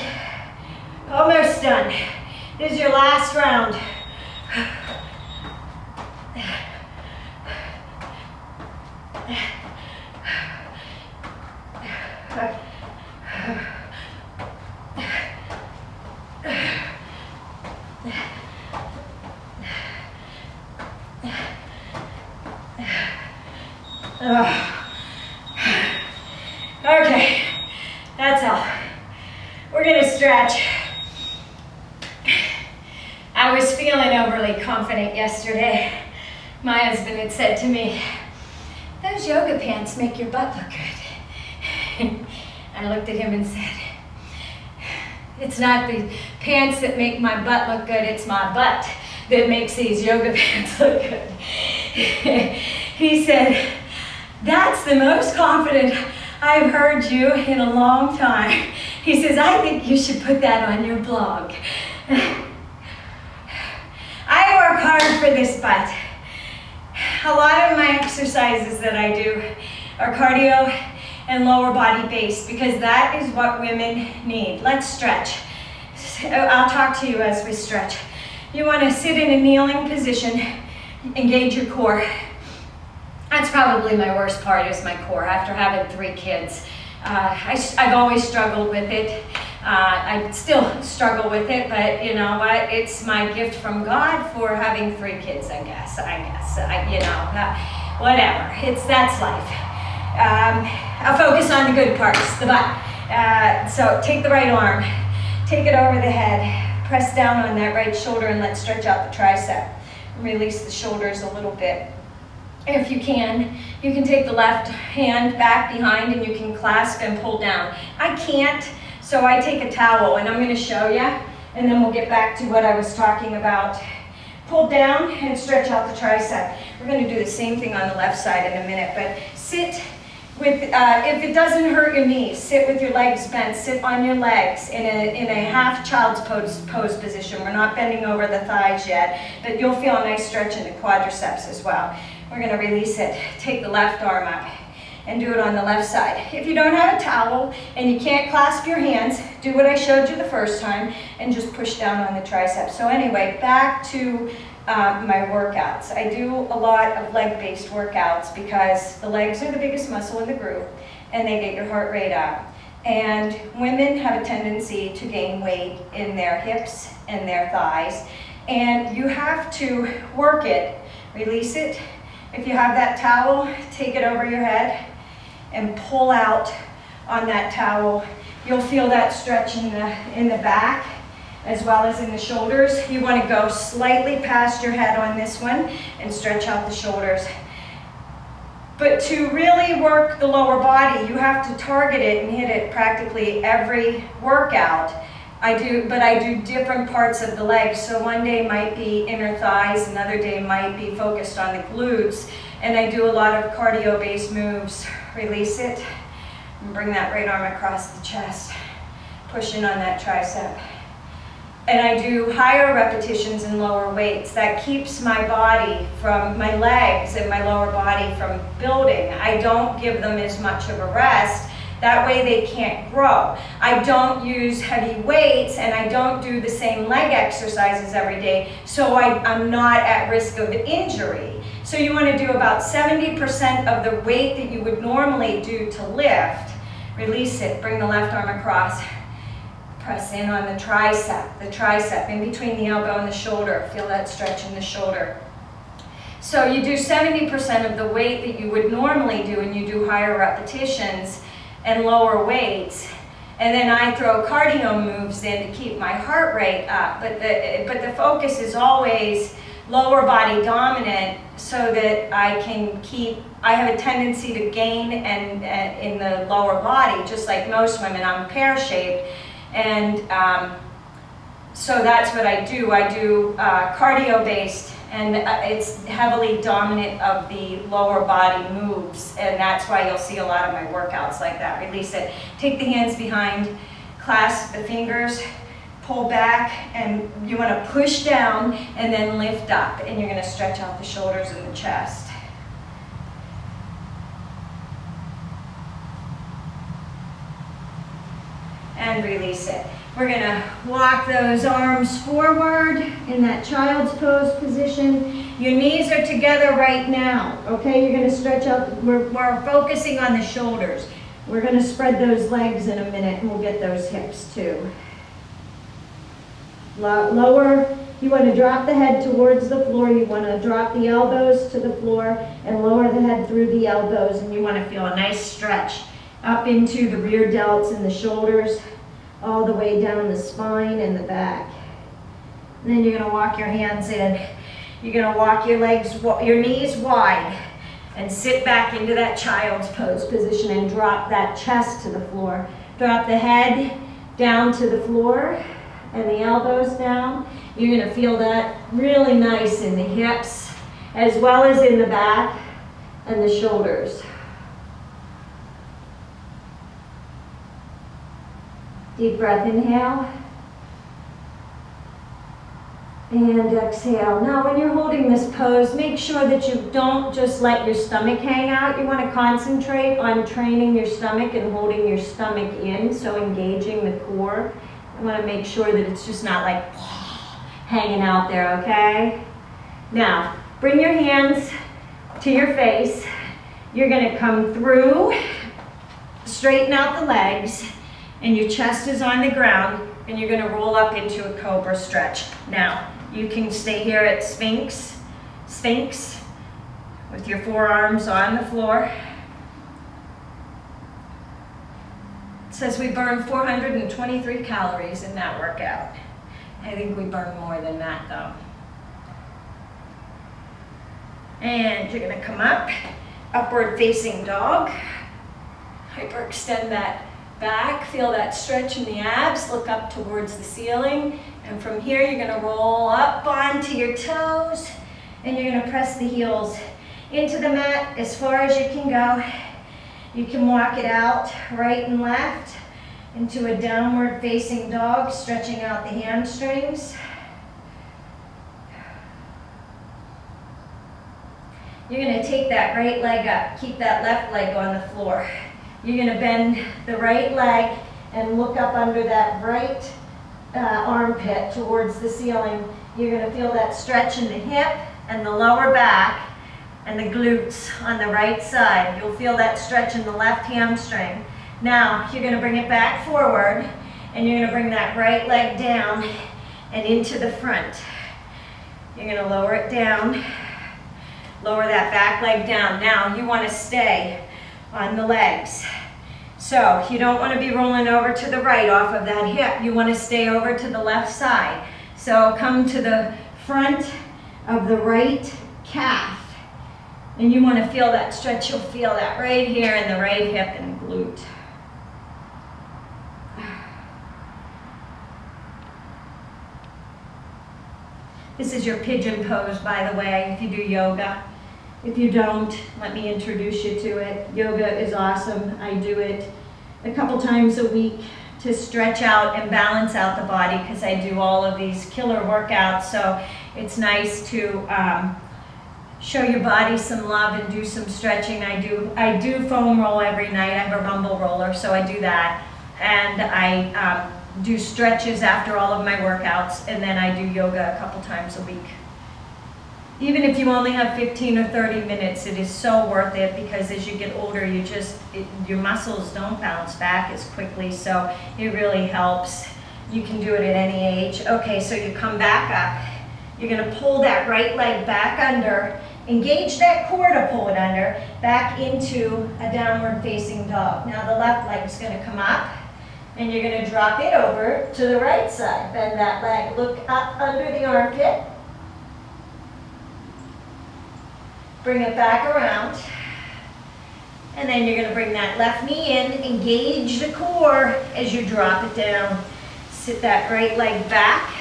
Almost done. This is your last round. Okay, that's all. We're gonna stretch. I was feeling overly confident yesterday. My husband had said to me, "Those yoga pants make your butt look good." I looked at him and said, "It's not the pants that make my butt look good, it's my butt that makes these yoga pants look good." He said, "That's the most confident I've heard you in a long time. He says, I think you should put that on your blog. I work hard for this butt. A lot of my exercises that I do are cardio and lower body based because that is what women need. Let's stretch. I'll talk to you as we stretch. You want to sit in a kneeling position, engage your core. That's probably my worst part is my core after having 3 kids. I've always struggled with it. I still struggle with it, but you know what? It's my gift from God for having 3 kids, I guess. Whatever. That's life. I'll focus on the good parts, the butt. So take the right arm, take it over the head, press down on that right shoulder and let's stretch out the tricep. Release the shoulders a little bit. If you can take the left hand back behind and you can clasp and pull down. I can't, so I take a towel and I'm going to show you and then we'll get back to what I was talking about. Pull down and stretch out the tricep. We're going to do the same thing on the left side in a minute, but sit with, if it doesn't hurt your knees, sit with your legs bent, sit on your legs in a half child's pose position. We're not bending over the thighs yet, but you'll feel a nice stretch in the quadriceps as well. We're going to release it. Take the left arm up and do it on the left side. If you don't have a towel and you can't clasp your hands, do what I showed you the first time and just push down on the triceps. So anyway, back to my workouts. I do a lot of leg-based workouts because the legs are the biggest muscle in the group and they get your heart rate up. And women have a tendency to gain weight in their hips and their thighs. And you have to work it, release it. If you have that towel, take it over your head and pull out on that towel. You'll feel that stretch in the back as well as in the shoulders. You want to go slightly past your head on this one and stretch out the shoulders. But to really work the lower body, you have to target it and hit it practically every workout. I do different parts of the legs. So one day might be inner thighs, another day might be focused on the glutes. And I do a lot of cardio-based moves. Release it, and bring that right arm across the chest. Push in on that tricep. And I do higher repetitions and lower weights. That keeps my body from, my legs and my lower body from building. I don't give them as much of a rest. That way they can't grow. I don't use heavy weights and I don't do the same leg exercises every day, so I'm not at risk of injury. So you want to do about 70% of the weight that you would normally do to lift. Release it, bring the left arm across. Press in on the tricep in between the elbow and the shoulder. Feel that stretch in the shoulder. So you do 70% of the weight that you would normally do and you do higher repetitions and lower weights, and then I throw cardio moves in to keep my heart rate up, but the focus is always lower body dominant so that I have a tendency to gain and in the lower body, just like most women. I'm pear-shaped, and so that's what I do. I do cardio-based, and it's heavily dominant of the lower body moves, and that's why you'll see a lot of my workouts like that. Release it. Take the hands behind, clasp the fingers, pull back, and you want to push down and then lift up, and you're going to stretch out the shoulders and the chest. And release it. We're going to walk those arms forward in that child's pose position. Your knees are together right now, okay? You're going to stretch out. We're focusing on the shoulders. We're going to spread those legs in a minute, and we'll get those hips too. Lower, you want to drop the head towards the floor. You want to drop the elbows to the floor and lower the head through the elbows, and you want to feel a nice stretch up into the rear delts and the shoulders, all the way down the spine and the back. And then you're going to walk your hands in. You're going to walk your legs, your knees wide, and sit back into that child's pose position and drop that chest to the floor. Drop the head down to the floor and the elbows down. You're going to feel that really nice in the hips as well as in the back and the shoulders. Deep breath, inhale. And exhale. Now when you're holding this pose, make sure that you don't just let your stomach hang out. You want to concentrate on training your stomach and holding your stomach in, so engaging the core. You want to make sure that it's just not like hanging out there, okay? Now, bring your hands to your face. You're going to come through, straighten out the legs, and your chest is on the ground, and you're going to roll up into a cobra stretch. Now, you can stay here at Sphinx, with your forearms on the floor. It says we burn 423 calories in that workout. I think we burn more than that though. And you're gonna come up, upward facing dog. Hyperextend that back, feel that stretch in the abs, look up towards the ceiling. And from here, you're gonna roll up onto your toes and you're gonna press the heels into the mat as far as you can go. You can walk it out right and left into a downward facing dog, stretching out the hamstrings. You're gonna take that right leg up, keep that left leg on the floor. You're gonna bend the right leg and look up under that right armpit towards the ceiling. You're gonna feel that stretch in the hip and the lower back and the glutes on the right side. You'll feel that stretch in the left hamstring. Now, you're gonna bring it back forward and you're gonna bring that right leg down and into the front. You're gonna lower it down, lower that back leg down. Now, you wanna stay on the legs. So you don't want to be rolling over to the right off of that hip. You want to stay over to the left side. So come to the front of the right calf. And you want to feel that stretch. You'll feel that right here in the right hip and glute. This is your pigeon pose, by the way, if you do yoga. If you don't, let me introduce you to it. Yoga is awesome. I do it a couple times a week to stretch out and balance out the body because I do all of these killer workouts. So it's nice to show your body some love and do some stretching. I do foam roll every night. I have a rumble roller, so I do that. And I do stretches after all of my workouts, and then I do yoga a couple times a week. Even if you only have 15 or 30 minutes, it is so worth it because as you get older, your muscles don't bounce back as quickly, so it really helps. You can do it at any age. Okay, so you come back up. You're gonna pull that right leg back under, engage that core to pull it under, back into a downward facing dog. Now the left leg's gonna come up, and you're gonna drop it over to the right side. Bend that leg, look up under the armpit. Bring it back around, and then you're gonna bring that left knee in, engage the core as you drop it down. Sit that right leg back,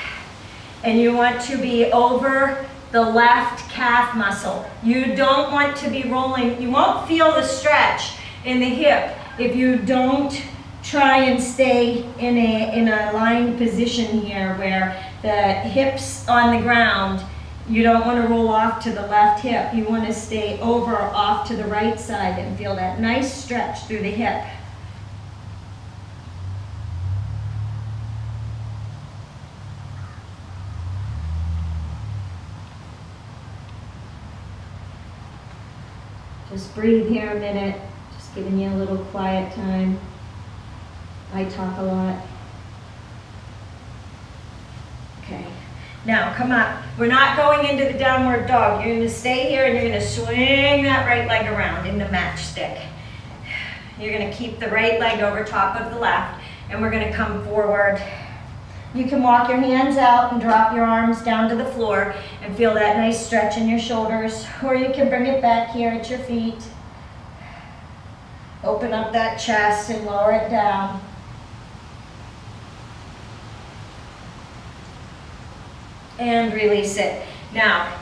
and you want to be over the left calf muscle. You don't want to be rolling. You won't feel the stretch in the hip if you don't try and stay in a aligned position here where the hips on the ground. You don't want to roll off to the left hip. You want to stay over or off to the right side and feel that nice stretch through the hip. Just breathe here a minute. Just giving you a little quiet time. I talk a lot. Okay. Now, come up. We're not going into the downward dog. You're going to stay here and you're going to swing that right leg around into matchstick. You're going to keep the right leg over top of the left, and we're going to come forward. You can walk your hands out and drop your arms down to the floor and feel that nice stretch in your shoulders, or you can bring it back here at your feet. Open up that chest and lower it down. And release it. Now,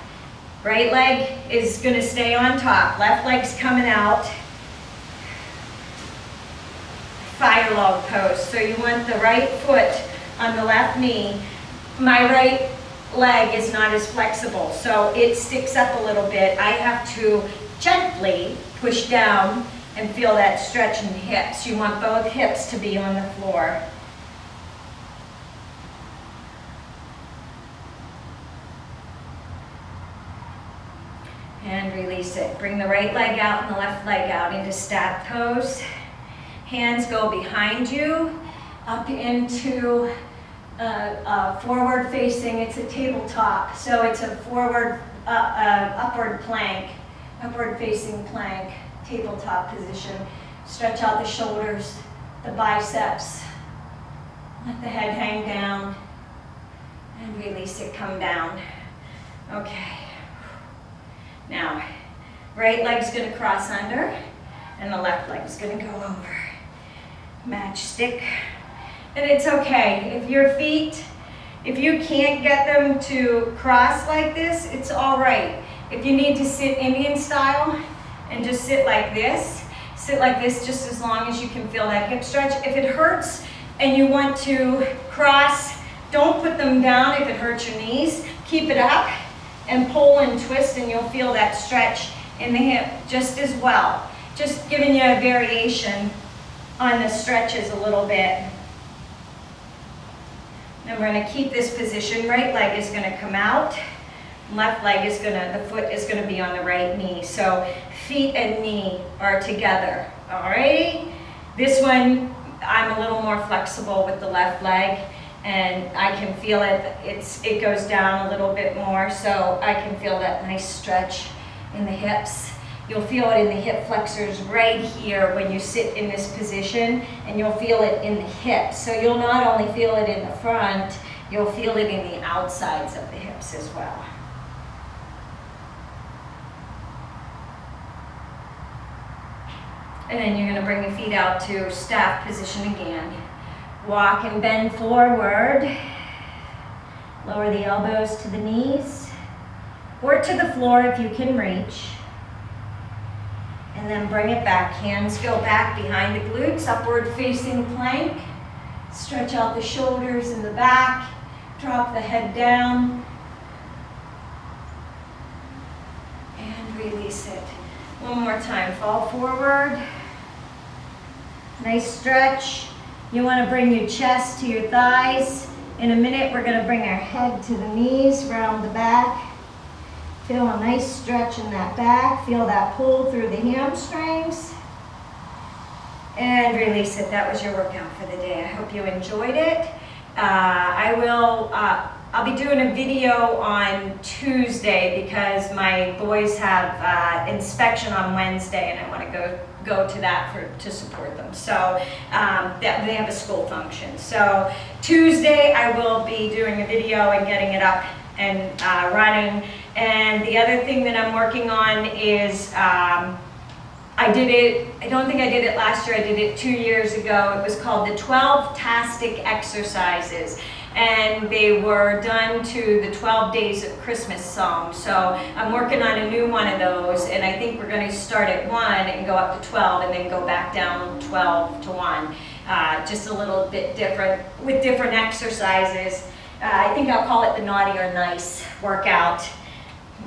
right leg is going to stay on top. Left leg's coming out. fire log pose. So you want the right foot on the left knee. My right leg is not as flexible, so it sticks up a little bit. I have to gently push down and feel that stretch in the hips. You want both hips to be on the floor. And release it. Bring the right leg out and the left leg out into static pose. Hands go behind you, up into forward facing. It's a tabletop, so it's a forward, upward plank, upward facing plank, tabletop position. Stretch out the shoulders, the biceps. Let the head hang down and release it, come down. Okay. Now, right leg's gonna cross under and the left leg's gonna go over. Match stick. And it's okay. If your feet, if you can't get them to cross like this, it's all right. If you need to sit Indian style and just sit like this just as long as you can feel that hip stretch. If it hurts and you want to cross, don't put them down if it hurts your knees. Keep it up and pull and twist, and you'll feel that stretch in the hip just as well. Just giving you a variation on the stretches a little bit. And we're gonna keep this position. Right leg is gonna come out. Left leg is the foot is gonna be on the right knee. So feet and knee are together, alrighty? This one, I'm a little more flexible with the left leg, and I can feel it. It goes down a little bit more, so I can feel that nice stretch in the hips. You'll feel it in the hip flexors right here when you sit in this position, and you'll feel it in the hips. So you'll not only feel it in the front, you'll feel it in the outsides of the hips as well. And then you're gonna bring your feet out to staff position again. Walk and bend forward. Lower the elbows to the knees or to the floor if you can reach. And then bring it back. Hands go back behind the glutes, upward facing plank. Stretch out the shoulders in the back. Drop the head down. And release it. One more time. Fall forward. Nice stretch. You want to bring your chest to your thighs. In a minute, we're going to bring our head to the knees, round the back. Feel a nice stretch in that back. Feel that pull through the hamstrings. And release it. That was your workout for the day. I hope you enjoyed it. I'll be doing a video on Tuesday because my boys have inspection on Wednesday, and I want to go to that to support them. So they have a school function. So Tuesday I will be doing a video and getting it up and running. And the other thing that I'm working on is I don't think I did it last year, I did it 2 years ago. It was called the 12-tastic exercises. And they were done to the 12 days of Christmas song. So I'm working on a new one of those, and I think we're going to start at 1 and go up to 12 and then go back down 12 to 1. Just a little bit different, with different exercises. I think I'll call it the naughty or nice workout.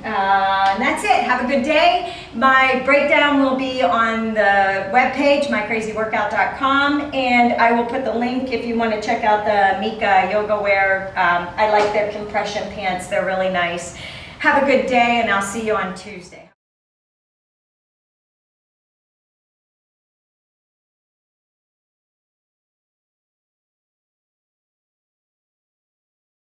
And that's it. Have a good day. My breakdown will be on the webpage, mycrazyworkout.com, and I will put the link if you want to check out the Mika yoga wear. I like their compression pants. They're really nice. Have a good day, and I'll see you on Tuesday.